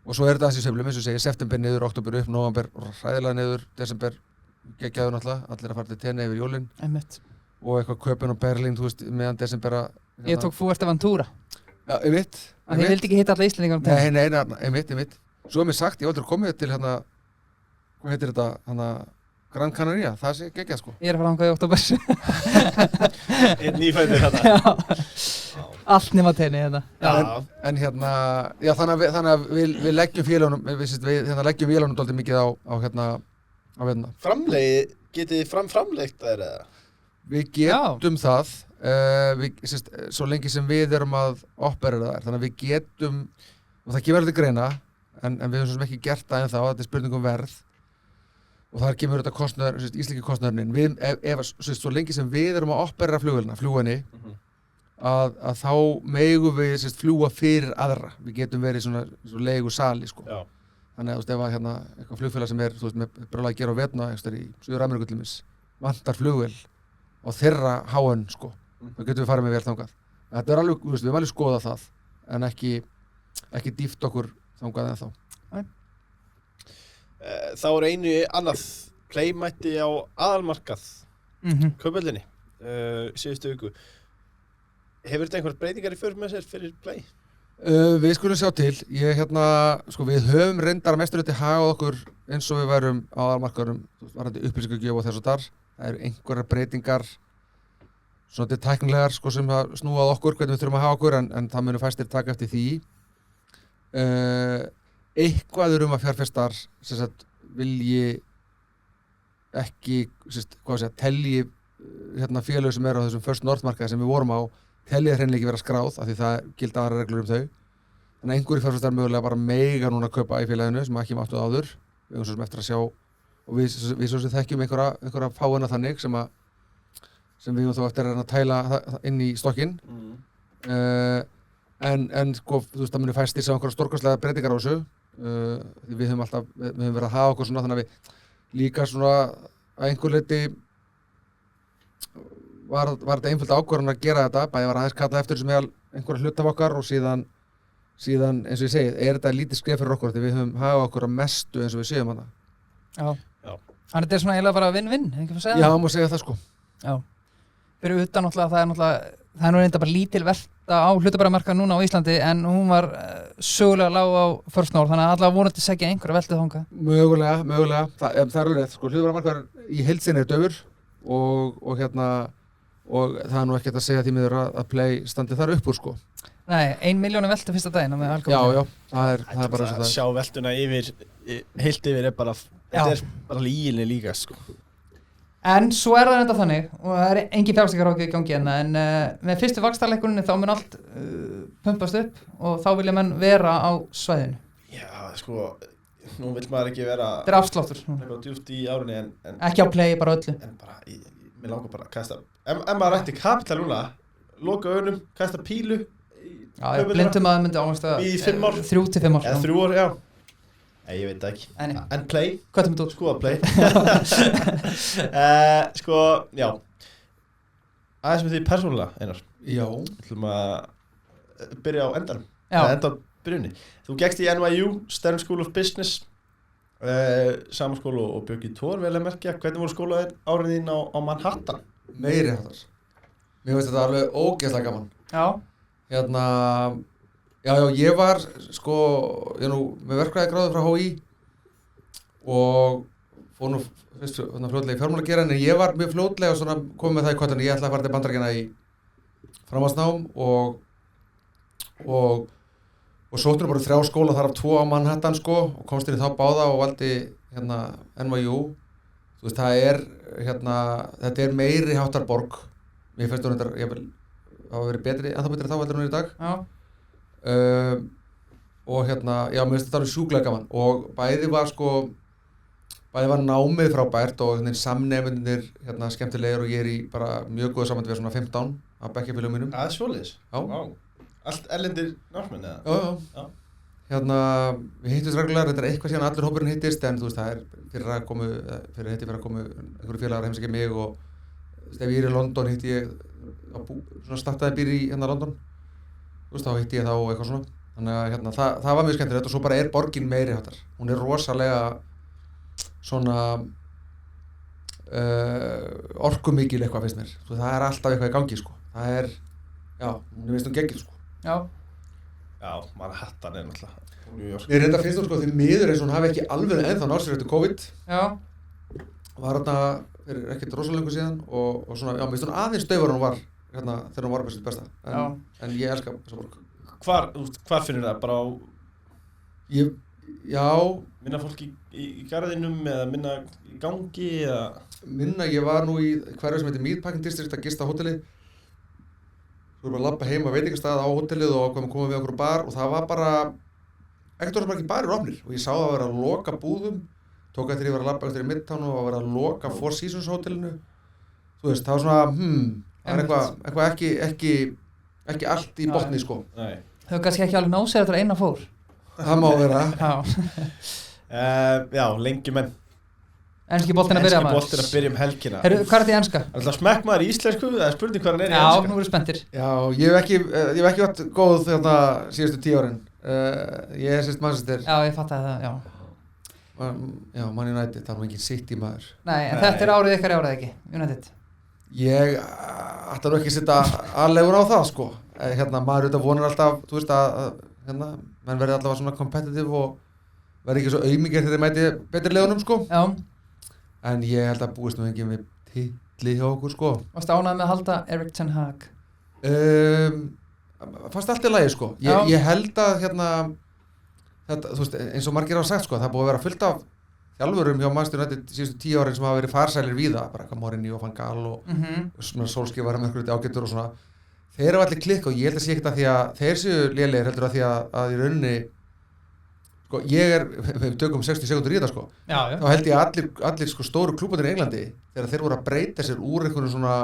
og svo er þetta aðeins í sveiflum eins og segir september niður, október upp, nóvember hræðilega niður, desember geggjaður náttúrulega allir að fara til Tenerife yfir jólin og eitthvað Köpen og Berlín meðan desember Ég tók Fuerteventura. Já, einmitt. Þið vildi ekki hitta alla Íslendingar Nei, einmitt. Svo mér sagt, ég aldrei komið til hvað heitir þetta, Gran Canaria, það sé geggjað Ég er að fara þangað í október. Einn nýfæddur þarna. Allt nema tenni hérna. En þannig að við leggjum félögunum, við leggjum vélunum dálítið mikið á veðna. Framlegið, getið þið framleitt þær eða? Við getum það. Svo lengi sem við erum að operera þær, þannig að við getum og það kemur alveg greina en við höfum svo sem ekki gert það ennþá, þetta er spurning um verð og þar kemur þetta kostnaður, íslenski kostnaðurinn svo lengi sem við erum að operera flugvélina að þá megum við fljúga fyrir aðra, við getum verið svona leigu sali þannig að ef eitthvað flugfélag sem er með brjálæði að gera á vetna í Suður-Ameríku til dæmis vantar flugvél og þeirra háön þá getum við farið með vel þangað. Þetta er alveg, við erum alveg skoða það en ekki dýft okkur þangað en þá. Þá er einu annað playmætti á aðalmarkað Kaupvellinni síðustu viku. Hefur þetta einhver breytingar í för með sér fyrir play? Við skulum sjá til. Við höfum reyndar að mestu hluti hagað okkur eins og við værum á aðalmarkaðurum varðandi upplýsingagjöf og þess og þar. Það eru einhverjar breytingar svona tæknilegar sem snúað okkur, hvernig við þurfum að hafa okkur en það munu fæstir taka eftir því. Eitthvað að fjárfestar vilji ekki telji félög sem eru á þessum First North markaði sem við vorum á telja hreinlega ekki vera skráð af því það gilda aðra reglur þau þannig að einhverjir fjárfestar mögulega bara mega núna að kaupa í félaginu sem ekki máttu áður við erum svo sem eftir að sjá og við svo sem þekkjum einhverja fáina þannig sem við erum þá eftir að tæla inn í stokkinn en sko þú veist það muni fæst í sá einhverja stórkostlega breytingar á þessu við höfum verið að hafa okkur svona þannig að við líka svona að einhver leyti var þetta einföld ákvörðun að gera þetta bæði var aðeins kallað eftir sem einhverja hlut af okkar og síðan eins og ég segi þetta lítið skref fyrir okkur því við höfum hafa okkur að mestu eins og við séum hana Já. Þannig þetta svona eiginlega bara vinn-vinn, ekki fyrir að segja Já, má segja það sko Já, fyrir utan náttúrulega það er nú reynda bara lítil velta á hlutabæramarkaði núna á Íslandi en hún var sögulega lág á First North þannig að allavega vonandi segja einhverja veltið þangað Mögulega, það er alveg rétt sko, hlutabæramarkaður í heild sinni er daufur og það er nú ekkert að segja því miður að Play standi þar upp úr sko Nei, 1 milljón veltu fyrsta daginn Já, það er bara að sjá veltuna heilt yfir er bara þetta er bara lyginni líka sko En svo er það enda þannig og það er engin fjárfestingaráðgjöf í gangi en með fyrstu vaxtalækkuninni þá mun allt pumpast upp og þá vilja menn vera á svæðinu Já, sko, nú vill maður ekki vera Þetta er afsláttur djúpt í árunni en Ekki á Play, bara öllu En bara, mér langar bara að kasta ef maður ætti kapital núna loka augunum, kasta pílu Já, blindum að það myndi áherslu í 5 ár 3 til 5 ár Eða 3 ár, já Ég veit það ekki En Play Hvað er þetta út? Skoða Play Sko, já Aðeins með því persónulega, Einar Já ætlum að byrja á endanum Já Enda á byrjunni Þú gekkst í NYU, Stern School of Business Sama skóla og Björg í Tór vel að merkja Hvernig voru skólaðir árin þín á Manhattan? Meiri háttar Mér finnst þetta alveg ógeðslega gaman Já Já, ég var sko, ég nú með verkfræði gráðu frá HÍ og fór nú fyrst fljótlega í fjármálageirann en ég var mjög fljótlega svona komið með það í kottan ég ætlaði að fara til Bandaríkjanna í framhaldsnám og sóttur bara 3 skóla þar af 2 á Manhattan sko og komst inn í þá báða og valdi NYU þú veist þetta er meiri háttar borg mér finnst hún þetta ég vil hafa verið betri en það betri þá heldur hún í dag Já og já, mér finnst þetta alveg sjúklega gaman og bæði var námið frábært og samnemendir skemmtilegir og ég er í bara mjög góða sambandi við svona 15 af bekkjarfélögum mínum Það er svoleiðis? Já Allt erlendir námsmenn eða? Já við hittist reglulega, þetta er eitthvað síðan allur hópurinn hittist en þú veist það er fyrir að komu einhverju félagar heimsækja mig og ef ég er í London hitti ég svona startaði býr í London þú veist, þá hitti ég þá og eitthvað svona þannig að það var mjög skemmtilegt og svo bara er borgin meiri háttar hún er rosalega svona orkumikil eitthvað finnst mér svo það er alltaf eitthvað í gangi sko það er, já, hún finnst geggjuð sko Já, Manhattan er náttúrulega Mér þetta finnst þú sko því miður eins og hún hafi ekki alveg ennþá náð sér eftir COVID var þarna fyrir ekkert rosalega lengur síðan og svona, já, mér finnst hún aðeins daufar hún var þegar hún var bara sitt besta en ég elska þessa borg Hvar finnur það? Bara á Já minna fólk í garðinum eða minna í gangi eða minna, ég var nú í hverju sem heitir Meatpacking District að gista á hóteli svo bara að labba heim á veitingastað á hótelið og koma við okkur á bar og það var bara ekkert orðið margir barir ofnir og ég sá það að vera að loka búðum tók eftir ég var að labba eftir í Midtown og að vera að loka Four Seasons hótelinu þú veist, það var svona það er eitthvað ekki allt í botni sko Þau kannski ekki alveg náð sér þetta eina fór Það má vera Já, lengjumenn Enski boltinn að byrja maður Enski boltinn að byrja helgina Hvað er þetta í enska? Það smekk maður í íslensku, það er spurning hvað hann er í enska Já, nú verður spenntir Já, ég hef ekki vært góð síðustu 10 árin Ég er sérst Manchester Já, ég fattaði það, Já, Man United, það er nú engin City maður Nei, en þetta er árið ykkar árið ekki, United Ég ætla nú ekki að setja aðlegur á það sko maður auðvitað vonir alltaf þú veist að menn verði alltaf svona competitive og verði ekki svo auðmikið þegar þeir mæti betri leðunum sko Já en ég held að búist nú enginn við titli hjá okkur sko Varstu ánægð með að halda Erik ten Hag? Fannst allt í lagi sko ég held að þetta, þú veist, eins og margir hafa sagt sko það er búið að vera fullt af þjálfurum hjá Manchester United síðustu 10 árin sem hafa verið farsælir víða, bara eitthvað Mourinho og Van Gaal og svona Solskjaer var með einhverju ágætur og svona, þeir eru allir klikka og ég held að sé ekkert að því að þeir séu lélegir heldur að því að í rauninni sko, við tökum 60 sekundur í þetta sko, þá held ég að allir sko stóru klúbarnir í Englandi, þegar þeir voru að breyta sér úr einhverjum svona,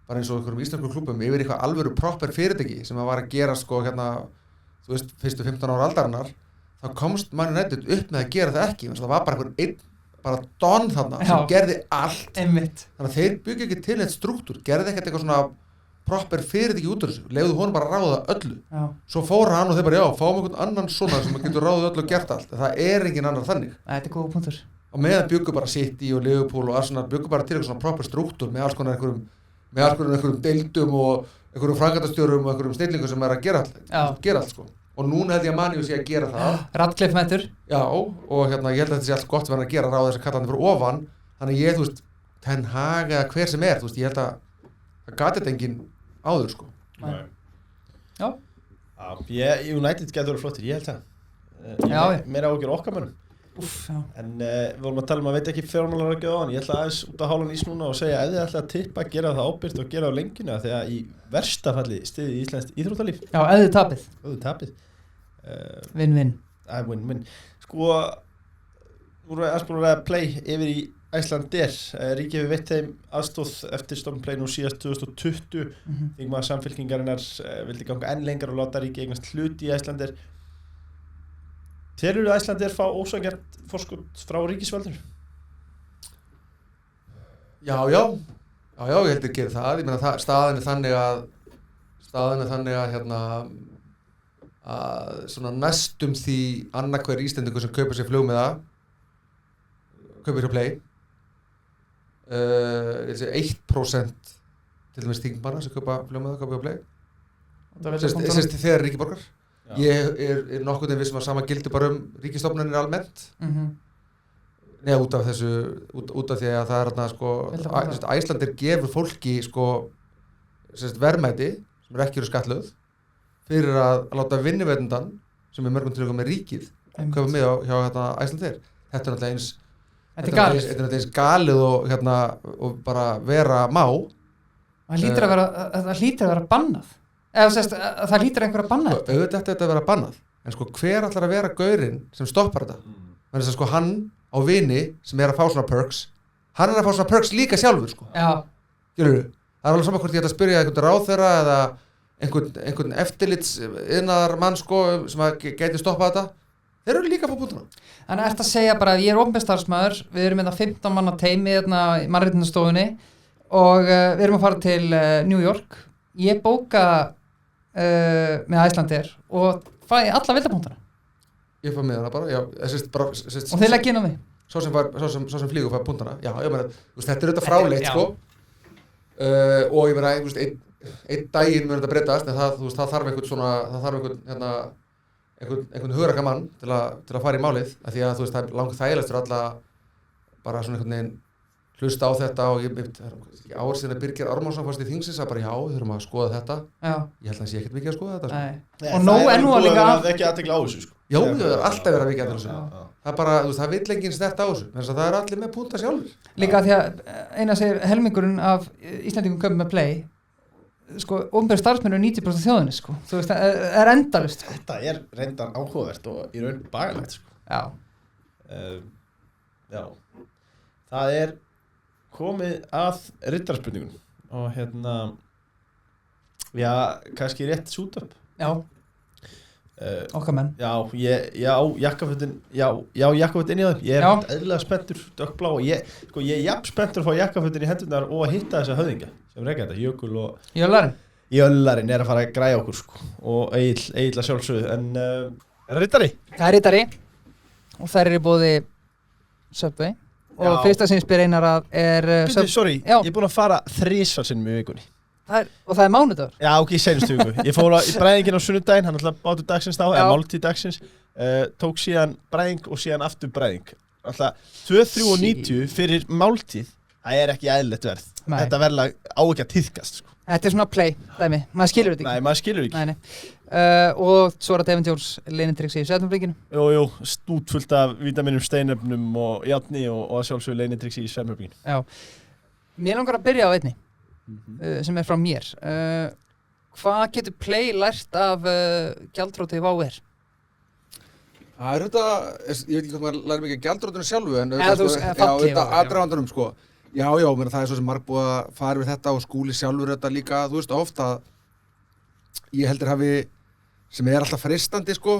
bara eins og einhverjum íslenskum klúbum yfir eitthvað alvöru proper fyrirtæki sem að var að gera sko hérna, þú veist, fyrstu 15 ára aldarinnar, þá komst Man United upp með að gera það ekki, það var bara bara don þarna sem gerði allt. Einmitt. Þannig að þeir byggja ekki til neitt strúktúr, gerði ekkert eitthvað svona proper fyrirtæki út úr þessu, leyfðu honum bara að ráða öllu. Já. Svo fór hann og þeir bara, fáum einhvern annan svona sem getur ráðið öllu og gert allt, það er engin annar þannig. Þetta er góð punktur. Og meðan byggu bara City og Liverpool og Arsenal byggu bara til eitthvað svona proper strúktúr með alls konar einhverjum deildum og einhverjum framkvæmdastjórum og einhverjum snillingum sem er að gera allt sko. Og núna held ég að Man U sé að gera það. Radcliffe mættur. Já, og ég held að þetta sé allt gott verið að gera ráða þess að kalla hann fyrir ofan. Þannig ég, þú veist, Ten Hag eða hver sem þú veist, ég held að það gati þetta enginn áður, sko. Nei. Já. United getur verið flottir, ég held það. Meira ágjör okkar mönnum. En við vorum að tala að veit ekki fjármálar að gefa á hann. Ég ætla aðeins út að hálan ís núna og segja ef þið ætla að tippa, gera það ábyrgt og gera það á lengina þegar í versta falli stiði íslenskt íþróttalíf. Já, ef þið tapið. Win-win. Win-win. Sko, nú erum við aðeins búin að play yfir í Icelandair. Ríkið við veitt þeim aðstóð eftir stofnplay nú síðast 2020. Þingmaður samfylkingarinnar vildi ganga enn lengar og láta ríkið eignast hlut í Icelandair. Telurðu að Icelandair fá ósanngjarnt forskot frá ríkisvaldinu? Já, ég held að gera það. Ég meina staðan er þannig að hérna að svona næstum því annarhver Íslendingur sem kaupir sér flugmiða kaupir sér play. Ég sé 1% til dæmis þingmanna sem kaupa flugmiða kaupir play. Sérst þegar ríkiborgar. Ég er nokkuð vissum að sama gildi bara ríkisstofnanir almennt. Nei, út af því að það er þarna sko, Icelandair gefur fólki sko, verðmæti sem ekki eru skattlögð fyrir að láta vinnuveitendan sem er mörgum tilvægum með ríkið kaupa með hjá Icelandair. Þetta er náttúrulega eins galið og bara vera má. Það hlýtur að vera bannað. Eða það hlýtur einhver að banna þetta? Auðvitað ætti þetta að vera bannað. En sko hver ætlar að vera gaurinn sem stoppar þetta? Þannig að sko hann á vini sem er að fá svona perks, hann er að fá svona perks líka sjálfur sko. Já. Skilurðu? Það er alveg saman hvort ég ætla að spyrja einhvern ráðherra eða einhvern eftirlits iðnaðarmann sko sem að gæti stoppað þetta. Þeir eru líka að fá bútuna. Þannig ertu að segja bara að ég er opinber starfsmaður, við erum hérna 15 manna teymi hérna í mannréttindastofunni og við erum að fara til New York. Ég bóka með Icelandair og fæ alla vildapunktana. Ég fæ með hana bara, já. Og þeir leggja inn á mig. Svo sem flýgur fæ punktana. Já, ég meina, þetta er auðvitað fráleitt, sko. Og ég meina, einn daginn mun þetta breytast, en það þarf einhvern hugrakamann til að fara í málið, af því að það er langt þægilegst fyrir alla bara svona einhvern veginn hlusta á þetta og ég ár síðan að Birgir Ármannsson fannst í þingsins að bara já, við þurfum að skoða þetta. Já. Ég held að það sé ekkert mikið að skoða þetta. Sko. Og nóg ennú að líka það er ekki athygli á þessu sko. Já, það er alltaf verið að vikja athygli á þessu. Það er bara, það vill enginn snert á þessu, en það er allir með púnta sjálfur. Líka því að eina segir helmingurinn af Íslendingum kaupum með play, sko, opinber starfsmenn eru 90% þjóðinni, sko. Þú veist, það er endalaust. Þetta er reyndar áhugavert og í raun bagalegt, sko. Já. Það er komið að riddarspurningun og já, kannski rétt sút upp. Já. Okkar menn. Já, ég á jakkafötin inn í það. Ég er eðlilega spenntur, dökkblá og ég er jafn spenntur að fá jakkafötin í hendurnar og að hitta þessa höfðingja sem reka þetta, Jökul og Jöllarinn er að fara að græja okkur sko og Egill að sjálfsögðu en er það riddari? Það er riddari og þær eru í boði Subway og fyrsta sem ég spyr Einar að er sorry, ég er búinn að fara 3 sinnum í vikunni. Og það er mánudagur? Já, ok, í seinustu viku. Ég fór í bræðingin á sunnudaginn, hann alltaf bátur dagsins þá, eða máltíð dagsins, tók síðan bræðing og síðan aftur bræðing. Alltaf 2,390 fyrir máltíð Það ekki eðlilegt verð. Nei. Þetta verðlag á ekki að tíðkast, sko. Þetta svona play, dæmi, maður skilur þetta ekki. Nei, maður skilur ekki. Nei. Og svo Devin Jones leynitryggs í svefnherberginu. Jú, stútfullt af vítaminum, steinefnum og járni og að sjálfsögðu leynitryggs í svefnherberginu. Já. Mér langar að byrja á einni, sem frá mér. Hvað getur play lært af gjaldþroti WOW? Það þetta, ég veit ekki hvað maður læri mikið gjaldþrotinu sjálfu, en þetta aðdragandanum, sko. Já, það er svo sem marg búið að fara við þetta og Skúli sjálfur þetta líka, þú veist, ofta ég heldur hafi, sem alltaf freistandi, sko,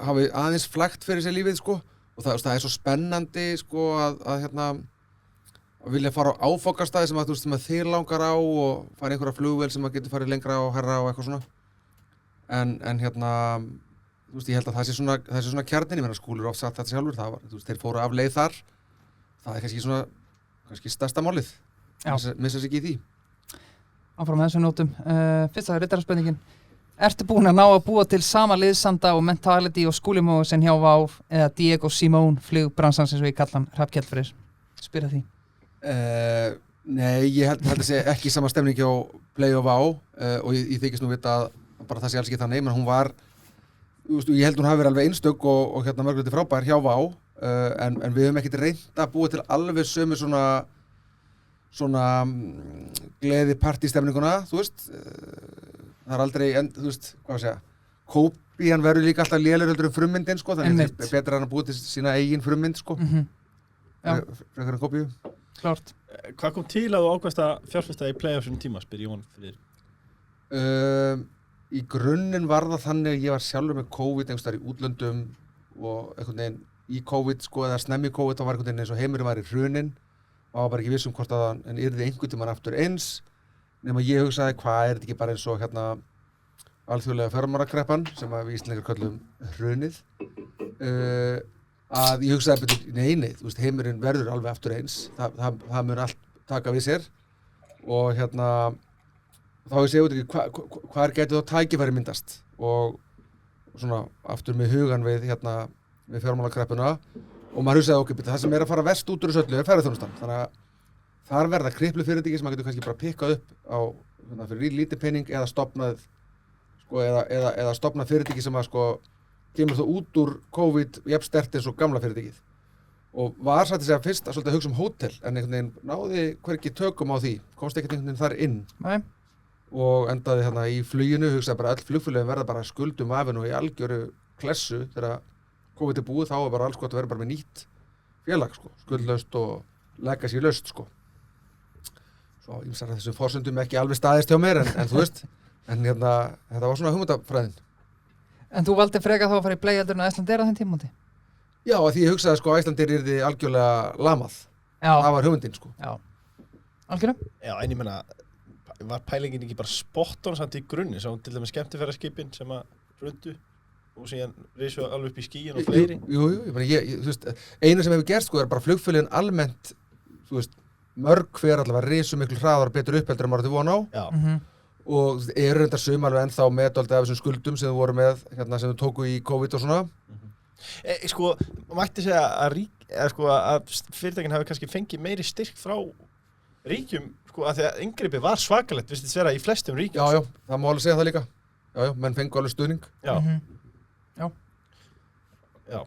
hafi aðeins flækt fyrir sér lífið, sko, og það er svo spennandi, sko, að vilja fara á áfangastæði sem að, þú veist, sem að þér langar á og fara einhverja flugvél sem að getur farið lengra og herra og eitthvað svona. En þú veist, ég held að það sé svona kjarnin, ég meina Skúli oft sagt þetta sjálfur, það var, þú veist, þeir fóru af leið þar. Það er kannski stærsta málið. Missa sig ekki í því. Áfram með þessum nótum. Fyrsta riddaraspurningin. Ertu búinn að ná að búa til sama liðsanda og mentality og Skúli Mogensen hjá WOW eða Diego Simón flugbransans eins og ég kalla hann Hrafnkell spyr að því? Nei, ég held að sé ekki sama stemning hjá Play og WOW og ég þykist nú vita að bara það sé alls ekki þannig, menn hún var, ég held hún hafi verið alveg einstök og mörgluti frábær hjá WOW. En við höfum ekkert reynt að búa til alveg sömu svona gleði partystemninguna, þú veist, það er aldrei, þú veist, hvað segja, Kópi, hann verður líka alltaf lélegur heldur frummyndin, sko, þannig að betra hann að búa til sína eigin frummynd, sko, frekar en Kópi. Klárt. Hvað kom til að þú ákvæmst að fjárfesta í Play á þessum tíma, spyr Jón fyrir? Í grunninn var það þannig að ég var sjálfur með COVID einhvers staðar í útlöndum og einhvern veginn í COVID, sko, eða snemmi COVID, þá var einhvern veginn eins og heimurinn var í hruninn og var bara ekki viss hvort að hann yrði einhvern tímann aftur eins, nema ég hugsaði hvað þetta ekki bara eins og alþjóðlega fjármálakreppan sem við Íslendingar köllum hrunið, að ég hugsaði betur, nei, þú veist, heimurinn verður alveg aftur eins, það mun allt taka við sér og þá hugsaði ég út ekki hvað getur þá tækifæri myndast og svona aftur með hugan við við fjármálakreppuna og maður hugsaði okkur, það sem að fara verst út úr þessu öllu ferðaþjónustan, þannig að þar verða kriplufyrirtæki sem maður getur kannski bara pikkað upp á fyrir lítið pening eða stofnað, sko, eða stofnað fyrirtæki sem að, sko, kemur þó út úr COVID jafn sterkt eins og gamla fyrirtækið og var satt að segja fyrst að hugsa hótel en einhvern veginn náði hvergi tökum á því, komst ekkert einhvern veginn þar inn. Nei. Og endaði í fluginu, hugsaði bara öll flugfélögin verða bara skuldum afinn og í algjöru klessu þegar COVID búið, þá bara alls gott að vera bara með nýtt félag, sko, skuldlaust og legacy laust, sko. Svo ýmsar þessu forsendum ekki alveg staðist hjá mér, en þú veist, en þetta var svona hugmyndafræðin. En þú valdi freka þá að fara í Play heldur en Icelandair á þeim tímapunkti? Já, því ég hugsaði, sko, að Icelandair yrði algjörlega lamað. Já. Það var hugmyndin, sko. Já. Algjörlega? Já, en ég meina, var pælingin ekki bara spot on samt í grunni, svo til dæmis skemmtiferðaskipin sem að hrundu og síðan risu alveg upp í skýin og fleiri? Jú, þú veist, einu sem hefur gerst, sko, er bara flugfélögin almennt, þú veist, mörg hver allavega risu miklu hraðar og betur uppheldur en maður átti von á. Já. Og eru reyndar sum alveg ennþá með dálítið af þessum skuldum sem þau voru með, sem þau tóku í COVID og svona. Sko, mætti segja að fyrirtækin hafi kannski fengið meiri styrk frá ríkjum, sko, að því að inngripið var svakalegt, vistist vera í flestum ríkjum. Já, það má alveg segja það líka. Já, menn fengu alveg stuðning. Já. Já.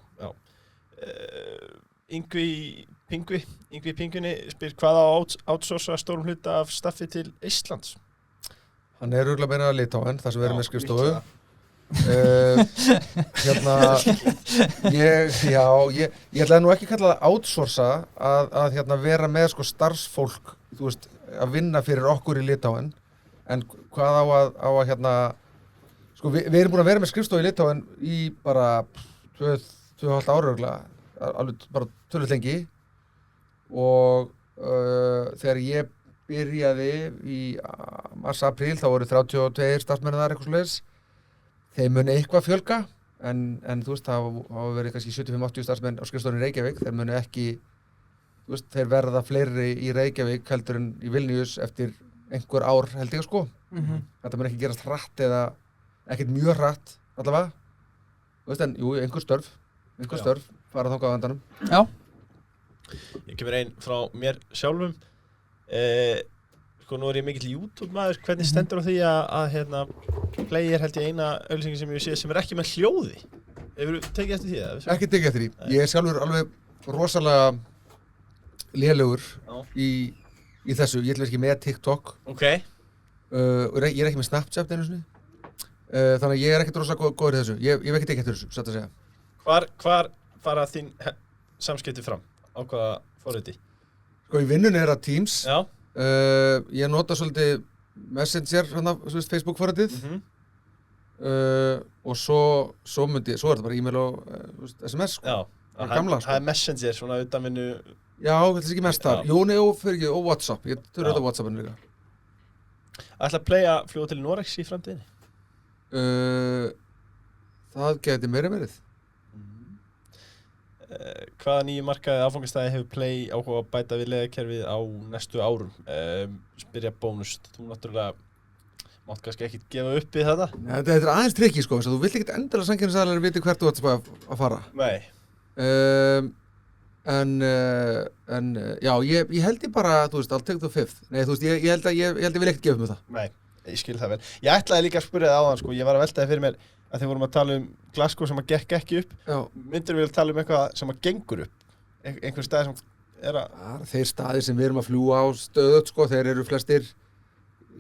Yngvi Pingunni spyr hvað á að outsourca stórum hluta af staffi til Íslands? Hann er örugglega meira Litáen, þar sem við erum með skrifstofu. Ég ætlaði nú ekki kalla það outsourca að vera með, sko, starfsfólk, þú veist, að vinna fyrir okkur í Litáen, en hvað á að sko, við erum búin að vera með skrifstofu í Litáen í bara 2,5 ára örugglega, alveg bara tölvöld lengi og þegar ég byrjaði í mars-apríl þá voru 32 starfsmenn þar eitthvað svoleiðis. Þeim muni eitthvað fjölga en þú veist, það hafa verið kannski 75-80 starfsmenn á skrifstofunni í Reykjavík. Þeir muni ekki, þú veist, þeir verða fleiri í Reykjavík heldur en í Vilnius eftir einhver ár held ég, sko. Þetta muni ekki gerast hratt eða ekkert mjög hratt allavega. Þú veist, en jú, einhver störf fara þangað á endanum. Já. Ég kemur einn frá mér sjálfum. Sko, nú ég mikill YouTube maður. Hvernig stendur á því að hérna, Play held ég eina auglýsingi sem ég sé sem ekki með hljóði? Hefur þú tekið eftir því það? Ekki tekið eftir því. Ég er sjálfur alveg rosalega lélegur í þessu. Ég ætla ekki með TikTok. Ok. Ég er ekki með Snapchat einu sinni. Þannig að ég er ekkert rosalega góður í þessu. Ég hef ekki tekið eftir þessu, satt að segja. Hvar fara þín samskipti fram? Á hvaða forriti? Sko, í vinnunni er það Teams. Já. Ég nota svolítið Messenger, Facebook forritið. Og svo er þetta bara e-mail og SMS, sko. Já. Það er gamla, sko. Það er Messenger, svona utanvinnu. Já, þetta er ekki mest þar. Jú, nei, og WhatsApp. Ég þurfi þetta WhatsAppinu líka. Ætla að Play að fljúga til Noregs í framtíðinni? Það geti meira verið. Hvaða nýju markaði áfangastæði hefur Play áhuga að bæta við leiðakerfið á næstu árum? Spyrja bónus. Þú náttúrulega mátt kannski ekkert gefa upp í þetta. Þetta er aðeins trikki, sko. Þú vilt ekkert endilega samkeppnisaðilar viti hvert þú ert að fara. Nei. Já, ég held ég bara, þú veist, I'll take the fifth. Nei, þú veist, ég held ég vil ekkert gefa upp með það. Nei, ég skil það vel. Ég ætlaði líka að spyrja það áðan, sko. Ég var að veltaði fyrir mér að þegar vorum að tala Glasgow sem að gekk ekki upp. Já. Myndirðu vilja tala eitthvað sem að gengur upp? Einhver staði sem er að... Þeir staðir sem við erum að fljúga á stöðugt, sko, þeir eru flestir,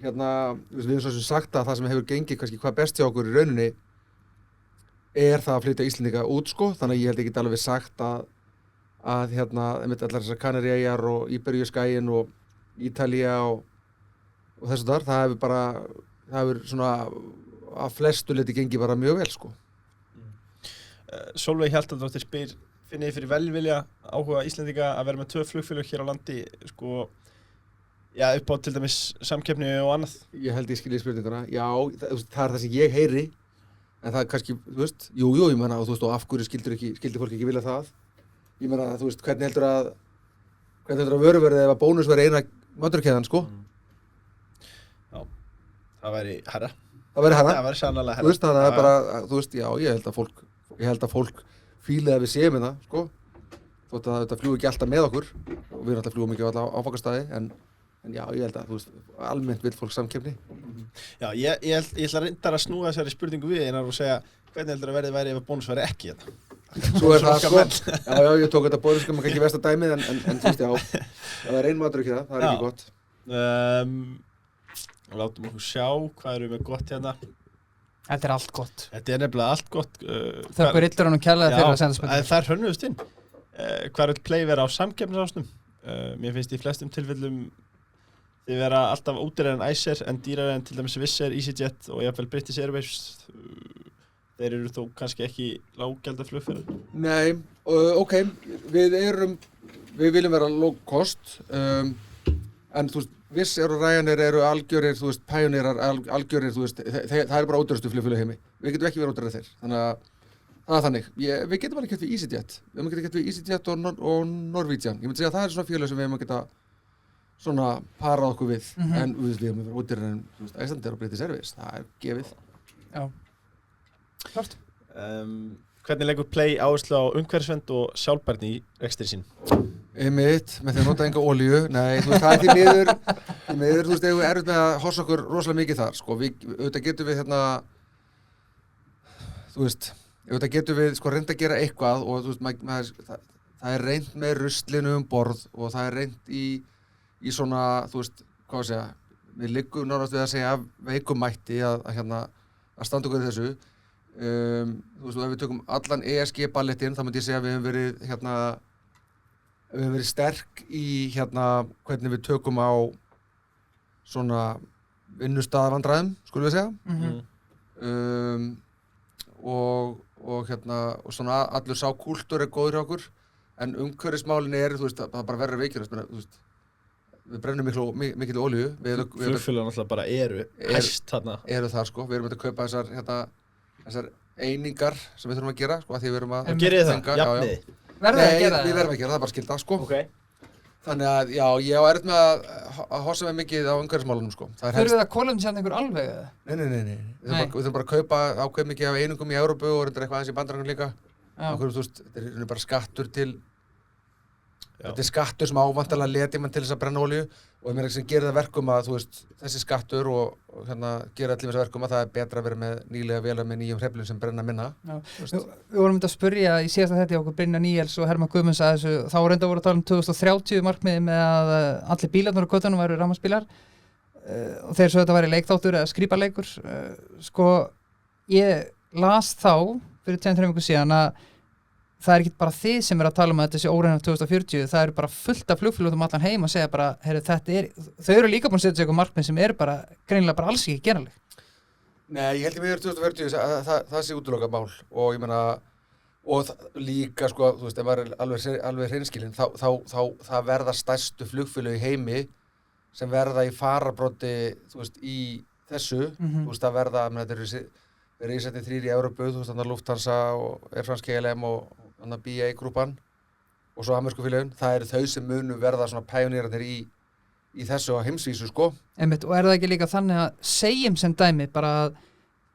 hérna, við höfum svo sem sagt að það sem hefur gengið kannski hvað best hjá okkur í rauninni er það að flytja Íslendinga út, sko, þannig að ég held ekki alveg sagt að hérna, einmitt allar þessar Kanaríeyjar og Íberíuskaginn og Ítalía og þessu þar, það hefur svona að flestu leyti gengið bara mjög vel, sko. Sólveig Hjaltadóttir spyr, finnið þið fyrir velvilja áhuga Íslendinga að vera með 2 flugfélög hér á landi, sko, já, upp á til dæmis samkeppni og annað? Ég held ég skilji spurninguna. Já, það er það sem ég heyri, en það er kannski, þú veist, jú, ég meina, og þú veist, og af hverju skildi fólk ekki vilja það? Ég meina, þú veist, hvernig heldur að vöruverðið ef að bónus væri eina maturkeðan, sko? Já, það væri herra. Það væri sannarlega herra. Þú veist, það er bara, þú veist, já, ég held að fólk fíli að við séum hérna, sko. Þótt að þetta fljúi ekki alltaf með okkur, og við erum alltaf fljúum ekki á alla áfangastæði, en já, ég held að, þú veist, almennt vill fólk samkeppni. Já, ég ætla reyndar að snúa þessari spurningu við einar og segja, hvernig heldur að verðið væri ef að bónus væri ekki þetta? Svo er það, sko. Já, ég tók þetta bónus, maður ekki versta dæmið, en þú veist, já, það er ein matur ekki það er ekki gott. Látum okkur sjá, hvað erum við gott hérna? Þetta er allt gott. Þetta er nefnilega allt gott. Þakka rildur honum kærlega fyrir að senda spurningu. Já, það er hönnuðust inn. Hvað er Play vera á samkeppnisásnum? Mér finnst í flestum tilfellum þið vera alltaf ódýrari en Iceair en dýrari en til dæmis Wizz Air, EasyJet og jafnvel British Airways. Þeir eru þó kannski ekki lággjaldaflugfélög. Nei, ok, við viljum vera low cost, en þú veist, Wizz Air og Ryanair eru algjörir, þú veist, Pioneerar algjörir, þú veist, það er bara ódýrastu flugfélög heimi. Við getum ekki verið ódýrari þeir, þannig að það er þannig. Við getum alveg keypt við EasyJet. Við getum keypt við EasyJet og Norwegian. Ég myndi segja að það er svona félög sem við hefum að geta svona parað okkur við, en við erum að vera ódýrari en, þú veist, Icelandair og British Airways, það er gefið. Já. Klart. Hvernig leggur Play áherslu á umhverfisvernd og sjálfbærni í rekstri sín? Einmitt, með því að nota enga olíu. Nei, þú veist, það er því miður, þú veist, við erum með að hossa okkur rosalega mikið þar, sko. Auðvitað getum við hérna, þú veist, auðvitað getum við sko reynd að gera eitthvað og þú veist, það er reynd með ruslinu borð og það er reynd í svona, þú veist, hvað að segja, við liggum náttúrulega við að segja veikum mætti að standa okkur í þessu. Þú veist, og ef við tökum allan ESG-ballettinn, þá myndi ég segja að við höfum verið sterk í hvernig við tökum á svona vinnustaðavandræðum, skulum við segja. Og svona allur sá kúltúr er góður hjá okkur, en umhverfismálin þú veist, það bara verður veikjur, þú veist, við brennum mikil olíu. Flugfélög náttúrulega bara eru hæst þarna. Eru þar, sko, við erum að kaupa þessar einingar sem við þurfum að gera, sko, að því við erum að... Gerið það, jafnið? Verðum við að gera það? Nei, við verðum að gera það, bara skylda, sko. Ok. Þannig að, já, ég á erfitt með að hossa mig mikið á umhverfismálunum, sko. Þurfum við að kolefnisjafna ykkur alveg, eða? Nei. Við þurfum bara að kaupa ákveð mikið af einingum í Evrópu og reyndar eitthvað aðeins í Bandaríkjunum líka. Þú veist, þetta er bara skattur til Þetta skattur sem ávantalega leti mann til þess að brenna olíu og ég meina sem gerir það verkum að, þú veist, þessi skattur og hérna gerir allir þess verkum að það betra að vera með nýlega vélar með nýjum hreyflum sem brenna minna. Við vorum að spyrja í síðasta þetta okkur Brynjar Níels og Hermann Guðmunds að þessu, þá reynda voru að tala 2030 markmiði með að allir bílarnir á göttunum væru rafmagnsbílar og þeir svo þetta væri leikþáttur eða skrýparleikur. Sko, ég las þá fyrir 2-3 vikur síðan að það ekki bara þið sem að tala að þessi óreinar 2040, það bara fullt af flugfélögum allan heim að segja bara, heyrðu, þau eru líka búin að setja sig eitthvað markmið sem bara greinilega bara alls ekki geranleg. Nei, ég held ég með 2040 það sé útilokað mál og ég meina og líka sko, þú veist, ef maður alveg hreinskilinn, þá það verða stærstu flugfélög í heimi sem verða í fararbroddi, þú veist, í þessu, þú veist, það verða, þetta eru ísætti 3 í Evrópu, þú veist, þannig að Lufthansa og Air France KLM og BA-grúpan og svo amerísku félögin, það eru þau sem munu verða svona pæjónýrarnir í þessu á heimsvísu, sko. Einmitt, og það ekki líka þannig að segjum sem dæmi bara að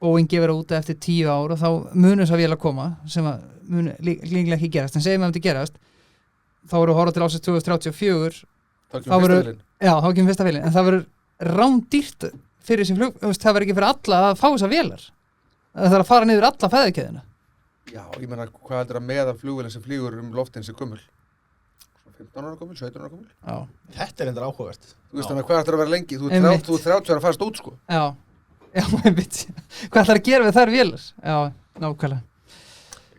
Boeing gefur það út eftir 10 ár og þá munu þess að vél að koma sem að munu líklega ekki gerast, en segjum að þetta gerast þá voru að horfa til ásins 2034 þá kemur fyrsta vélin, en það verður rándýrt fyrir þessi flug, það verður ekki fyrir alla að fá þessar vélar, það þarf að fara niður alla fæðikeðina. Já, ég meina, hvað heldur að meðan flugvélin sem flýgur loftin sem gömul? 15 ára gömul, 17 ára gömul? Já. Þetta endur áhugavert. Þú veist þannig, hvað ætlar að vera lengi? Þú er 30 ára að fæðast út, sko. Já, einmitt. Hvað ætlar að gera við þær vélar? Já, nákvæmlega.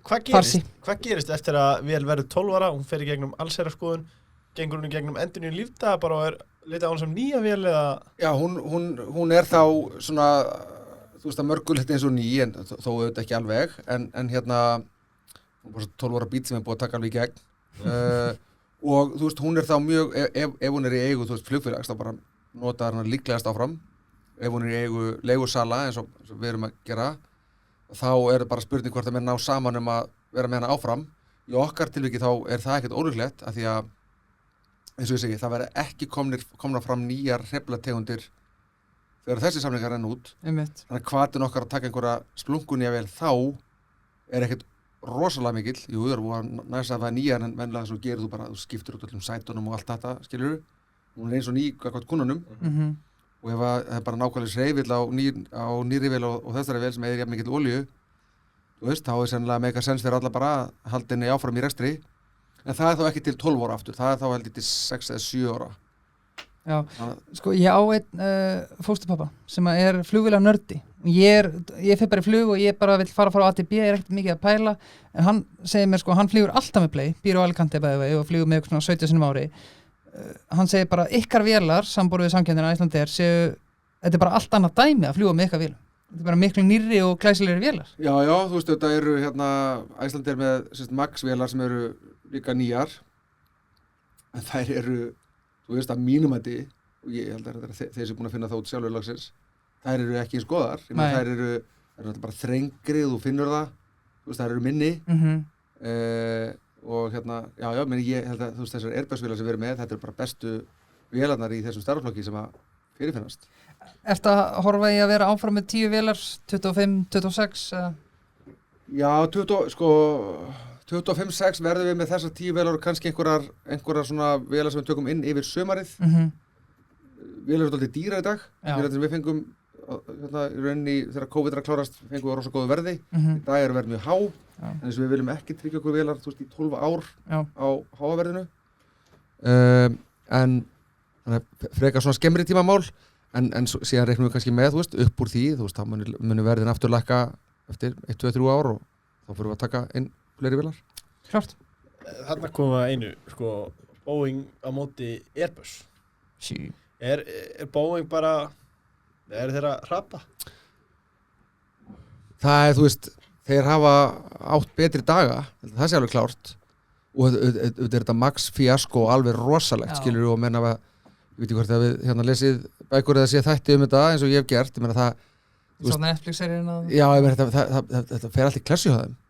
Hvað gerist eftir að vél verður 12 ára, hún fer í gegnum allsherjarskoðun, gengur hún í gegnum endurnýjun lífdaga bara og litið á hún sem nýja vél eða? Já, hún er þá svona þú veist að mörgulegt eins og ný en þó auðvitað ekki alveg en hérna 12 ára bíl sem búið að taka alveg í gegn og þú veist hún er þá mjög ef hún í eigu þú veist flugfélags þá bara nota hana líklegast áfram ef hún í eigu leigusala eins og við erum að gera þá það bara spurning hvort að menn ná saman að vera með hana áfram í okkar tilviki þá það ekkert ólíklegt af því að eins og ég segi það verða ekki komnar fram nýjar hreyflategundir þegar þessi samlingar renna út, þannig að hvatin okkar að taka einhverja splunkunni að vel þá ekkert rosalega mikill, jú, það var næst að það nýjar en venlega þess að gerir þú bara, þú skiptir út öllum sætunum og allt þetta, skilurðu, hún eins og ný gagnvart kunnunum og ef það bara nákvæmlega reyfill á nýri vel og þessari vel sem jafn mikill olíu, þú veist, þá sennilega mega sens fyrir alla bara að halda henni áfram í rekstri, en það þá ekki til 12 ára aftur, það þá held ég til 6 eða 7 ára. Já, sko ég á einn fósturpappa sem er flugvélar nördi ég fer bara í flug og ég bara vill fara á ATB, ég ekkert mikið að pæla en hann segir mér sko, hann flýgur alltaf með play býr á Alicante bæði og flýgur með eitthvað svona 17 sinum ári hann segir bara ykkar vélar samborið við samkjöndina Icelandair þetta bara allt annað dæmi að fljúga með ykkar vélar þetta bara miklu nýrri og glæsilegri vélar Já, þú veist þetta eru hérna Icelandair með Max vélar sem eru líka nýjar en þær eru þú veist að mínum að og ég held að þeir sem búin að finna það út sjálfur lagsins þær eru ekki eins góðar þær eru bara þrengri þú finnur það, þú veist þær eru minni og hérna meni, ég held að þú veist þessar Airbus-vélar sem við erum með þetta eru bara bestu vélarnar í þessum starfflokki sem að fyrirfinnast Ertu að horfa í að vera áfram með 10 vélar 25, 26? Já, 25-6 verðum við með þessar 10 vélar og kannski einhverjar svona vélar sem við tökum inn yfir sumarið. Vélar eru alltaf dýrar í dag. Vélar sem við fengum hérna í rauninni þegar COVID klárast fengum við rosa góðu verði. Í dag eru verð mjög há. En þess að við viljum ekki tryggja okkur vélar þú veist í 12 ár á háaverðinu. En frekar svona skemmri tímamál en síðan reiknum við kannski með þú veist upp úr því þú veist þá muni verðin aftur lækka eftir 1, 2, 3 ár og þá fyrir við að taka inn fleiri vélar. Klart. Þarna koma einu, sko, Boeing á móti Airbus. Sí. Er Boeing bara, þeir að hrapa? Það þú veist, þeir hafa átt betri daga, það sé alveg klárt. Og þetta er þetta Max fiasko alveg rosalegt, skilur og menna að, ég veit ekki hvort að við hérna lesið bækur eða séð þætti þetta eins og ég hef gert, ég menna það. Svona Netflix-seríun að... Já, ég menna þetta fer allt í klessu hjá þeim.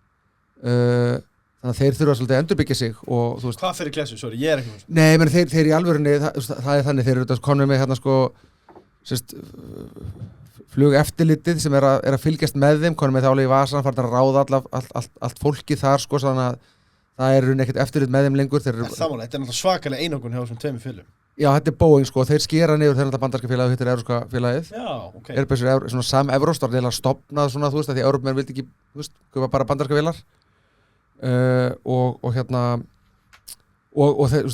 Þannig að þeir þurfa svolítið að endurbyggja sig og þú veist Hvað fyrir klessu? Sorry, ég ekki með Nei, menn þeir í alvörunni það er þannig þeir eru komnir með hérna sko flugeftirlitið sem er að fylgjast með þeim komnir með þá alveg í vasan farin að ráða allt fólkið þar sko þannig að það er ekkert eftirlit með þeim lengur Það er náttúrulega svakalega einokun hjá þessum tveimur félögum. Já, þetta er Boeing sko, þeir skera niður þeir náttúrulega bandarska félagið, þetta er evrópska félagið. Já, ok. Airbus svona sam-Evróst, það var eiginlega stofnað svona, þú veist, að því Evrópmenn vildi ekki, þú veist, kaupa bara bandarska vélar. Og hérna, og þeir, þú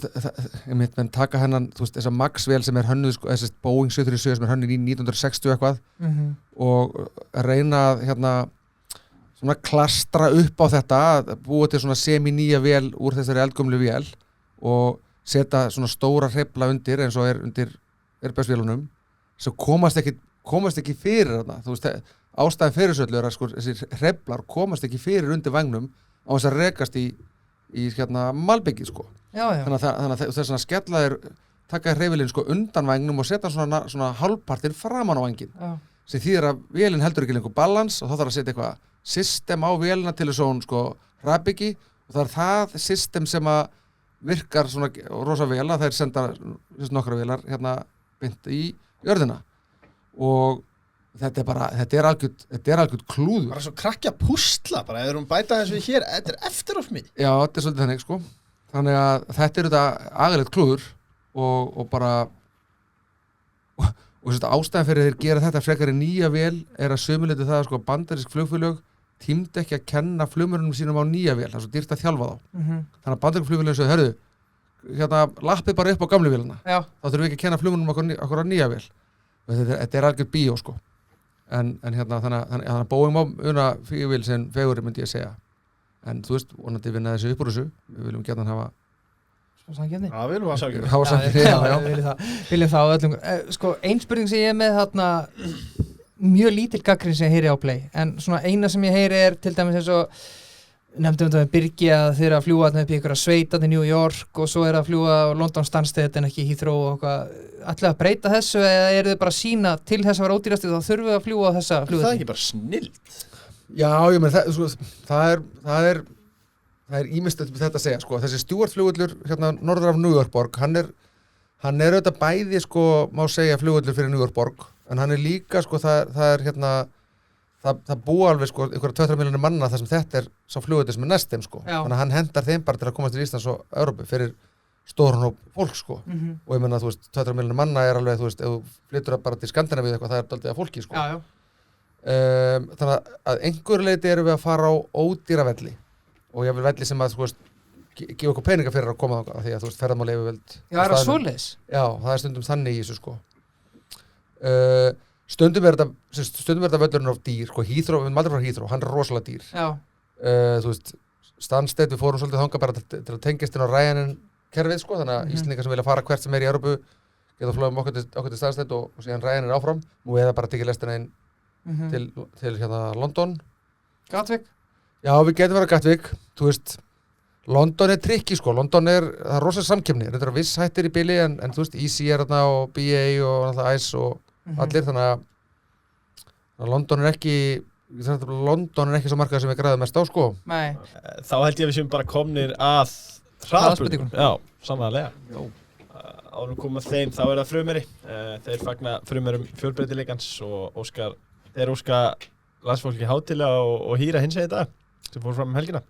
veist, menn taka hennan, þú veist, þessa Max-vél sem hönnuð, sko, þessi Boeing 737 sem hönnuð í 1960 eitthvað, og reyna að, hérna, svona klastra upp á þetta, búa til svona semi-nýja vél úr þessari eldgömlu vél og setja svona stóra hreyfla undir eins og undir Airbus-vélunum sem komast ekki fyrir þarna, þú veist, ástæðan fyrir þessu öllu er að sko, þessir hreyflar komast ekki fyrir undir vagnum á þess að rekast í hérna malbyggi sko. Já. Þannig að þess að skella þeir taka hreyfilinn sko undan vagnum og setja svona hálfpartinn framan á vanginn sem þýðir að vélinn heldur ekki lengur balans og þá þarf að setja eitthvað system á vélina til þess að hún sko hraðbyggi og það er það system sem að virkar svona rosa vel að þær senda nokkra vélar hérna beint í jörðina og þetta er algjört klúður. Bara svo krakkja púsla bara, ef við erum bæta þessu hér, þetta er eftir of mig. Já, þetta er svolítið þannig sko. Þannig að þetta er þetta agalegt klúður og bara og ástæðan fyrir þeir gera þetta frekar í nýja vél er að sömuleyti það sko bandarísk flugfélög tímdi ekki að kenna flugmörunum sínum á nýja vél, það er svo dýrt að þjálfa þá. Þannig að bandarísk flugfélögin sögðu, hörðu, hérna lappið bara upp á gamlu vélina. Já. Þá þurfum við ekki að kenna flugmörunum okkur á nýja vél. Þetta er algjör bíó sko. En hérna þannig að Boeing má una flugvél sem fegurri myndi ég segja. En þú veist, vonandi vinna þessu upp úr þessu. Við viljum gjarnan hafa samkeppni. Já, við viljum hafa samkeppni. Hafa samkeppni, já. Viljum það á öllum. Sko, ein spurning sem ég er með þarna mjög lítil gagnrýni sem ég heyri á Play en svona eina sem ég heyri er til dæmis eins og nefndum þetta með Birgi að þeir eru að fljúga upp í einhverja sveita til New York og svo eru að fljúga á London Stansted en ekki Heathrow og eitthvað ætlaðu að breyta þessu eða eru þið bara að sína til þess að vera ódýrasti þá þurfum við að fljúga á þessa flugvelli? Það er ekki bara snillt? Já, ég menn það er ímyndst þetta að segja sko. Þessi Stewart flugvöllur hérna norður af New York borg hann er auðvitað bæði sko má segja flugvöllur fyrir New York borg en hann er líka sko það er hérna það búa alveg sko einhverja 2-3 milljónir manna þar sem þetta er sá flugvöllur sem er næst þeim sko. Þannig að hann hendar þeim bara til að komast til Íslands og Evrópu fyrir stóran hóp fólk sko. Og ég menna þú veist 2-3 milljónir manna er alveg þú veist ef þú flytur bara til Skandinavíu eitthvað það er dálítið af fólki sko. Þannig að einhverju leyti erum við að fara á ódýra velli og ég vil velli sem að þú veist gefa okkur peninga fyrir að koma þangað því að þú veist ferðamál yfirvöld. Já, er það svoleiðis? Já, það er stundum þannig í þessu sko. Stundum er þetta völlurinn á dýr sko, Heathrow, við erum aldrei frá Heathrow, hann er rosalega dýr. Já. Þú veist, Stansted, við fórum svolítið þangað bara til að tengjast inn á Ryanair kerfið sko, þannig að Íslendingar sem vilja fara hvert sem er í Evrópu geta flóðum okkur til Stansted og síðan Ryanair áfram og eða bara tekið lestina inn til hérna London. Gatwick? Já, við getum verið að Gatwick, þú veist, London er trikki sko, það er rosalega samkeppni, þetta er viss hættir í bili en þú veist, Easy er þarna og BA og náttúrulega Ice og allir, þannig að London er ekki svo markað sem við græðum mest á sko. Nei. Þá held ég að við séum bara komnir að hraðspurningunum. Já, sannarlega. Árum komum að þeim, þá er það frumeri. Þeir fagna frumerum fjölbreytileikans og þeir óska landsfólki hátilega og hýra hins í dag sem fór fram helgina.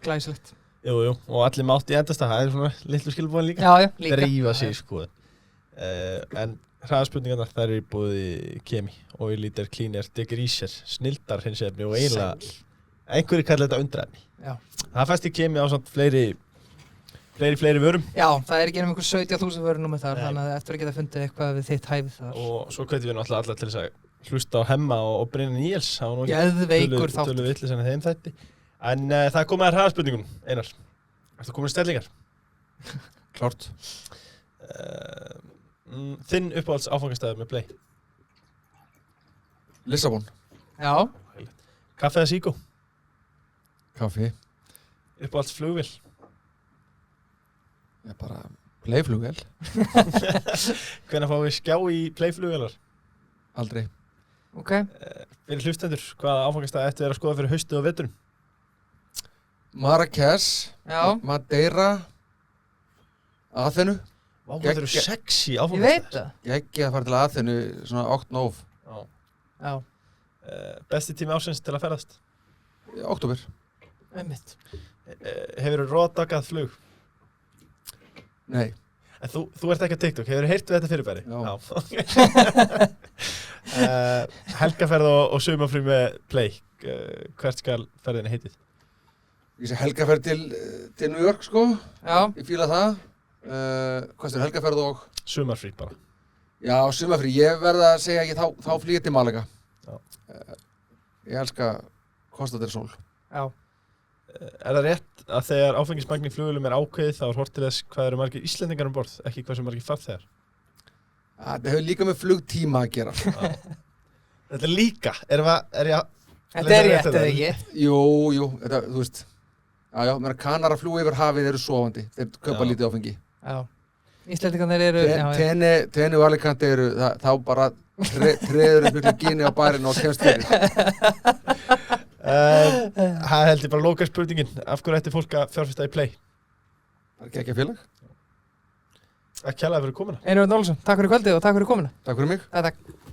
Glæsilegt. Jú, og allir mátt í endast það er svona litlu skilbúin líka. Já, líka. Drífa sig sko. En hraðspurningarnar þær eru í boði Kemi og í lítir Cleaner Degreaser, snildar hins efni og eiginlega einhverju kallar þetta undraefni. Já. Það fæst í Kemi á samt fleiri vörum. Já, það er ekki einhver 17.000 vörur númer þar, þannig að eftir að geta fundið eitthvað við þitt hæfið þar. Og svo hvetjum við náttúrulega alla til þess að hlusta á Hemma og Brynjar Níels. Geðveikur þáttur. Tölu vitlis en þeim þætti. En það er komið að hraðspurningunum, Einar. Ertu komin í stellingar? Klárt. Þinn uppáhalds áfangastæður með Play? Lissabon. Já. Kaffi eða síkó? Kaffi. Uppáhalds flugvél? Ég bara Play-flugvél. Hvenær fáum við skjá í Play-flugvélar? Aldrei. Ok. Fyrir hlustendur, hvaða áfangastæði ættu að skoða fyrir haustið og veturinn? Marrakesh. Já. Madeira. Aþenu. Vá, það eru sexy áfangastæðir. Ég veit það. Ég ekki að fara til Aþenu svona 8-9. Já. Besti tími ársins til að ferðast? Október. Einmitt. Hefurðu rótdagað flug? Nei, En þú ert ekki á TikTok, hefurðu heyrt við þetta fyrirbæri? Já. Helgaferð og sumarfrí með Play, hvert skal ferðinni heitið? ég sé helgaferð til New York sko, Já, ég fíla það. Hvað styrir helgaferð og... Sumarfrí bara. Já, sumafrí, ég verð að segja ekki, þá flýg ég til Malaga. Já. Ég elska Costa del Sol. já. Er það rétt að þegar áfengismagn í flugvélum er ákveðið þá er horft til þess hvað eru margir Íslendingar borð, ekki hversu margir farþegar? Það hefur líka með flugtíma að gera. Þetta er líka, er ég Þetta er rétt eða ekki? Jú, þetta, þú veist. Já, Kanaraflug yfir hafið eru sofandi. Þeir kaupa Já. lítið áfengi. Já. Íslendingarnir eru... Tenni og Alicante eru, þá bara treður upp miklu gíni á barinn og kemst fyrir. Það held ég bara loka spurningin, af hverju ætti fólk að fjárfesta í Play? Það er ekki ekki félag. Takk kærlega fyrir komuna. Einar Örn Ólafsson, takk fyrir kvöldið og takk fyrir komuna. Takk fyrir mig. Takk.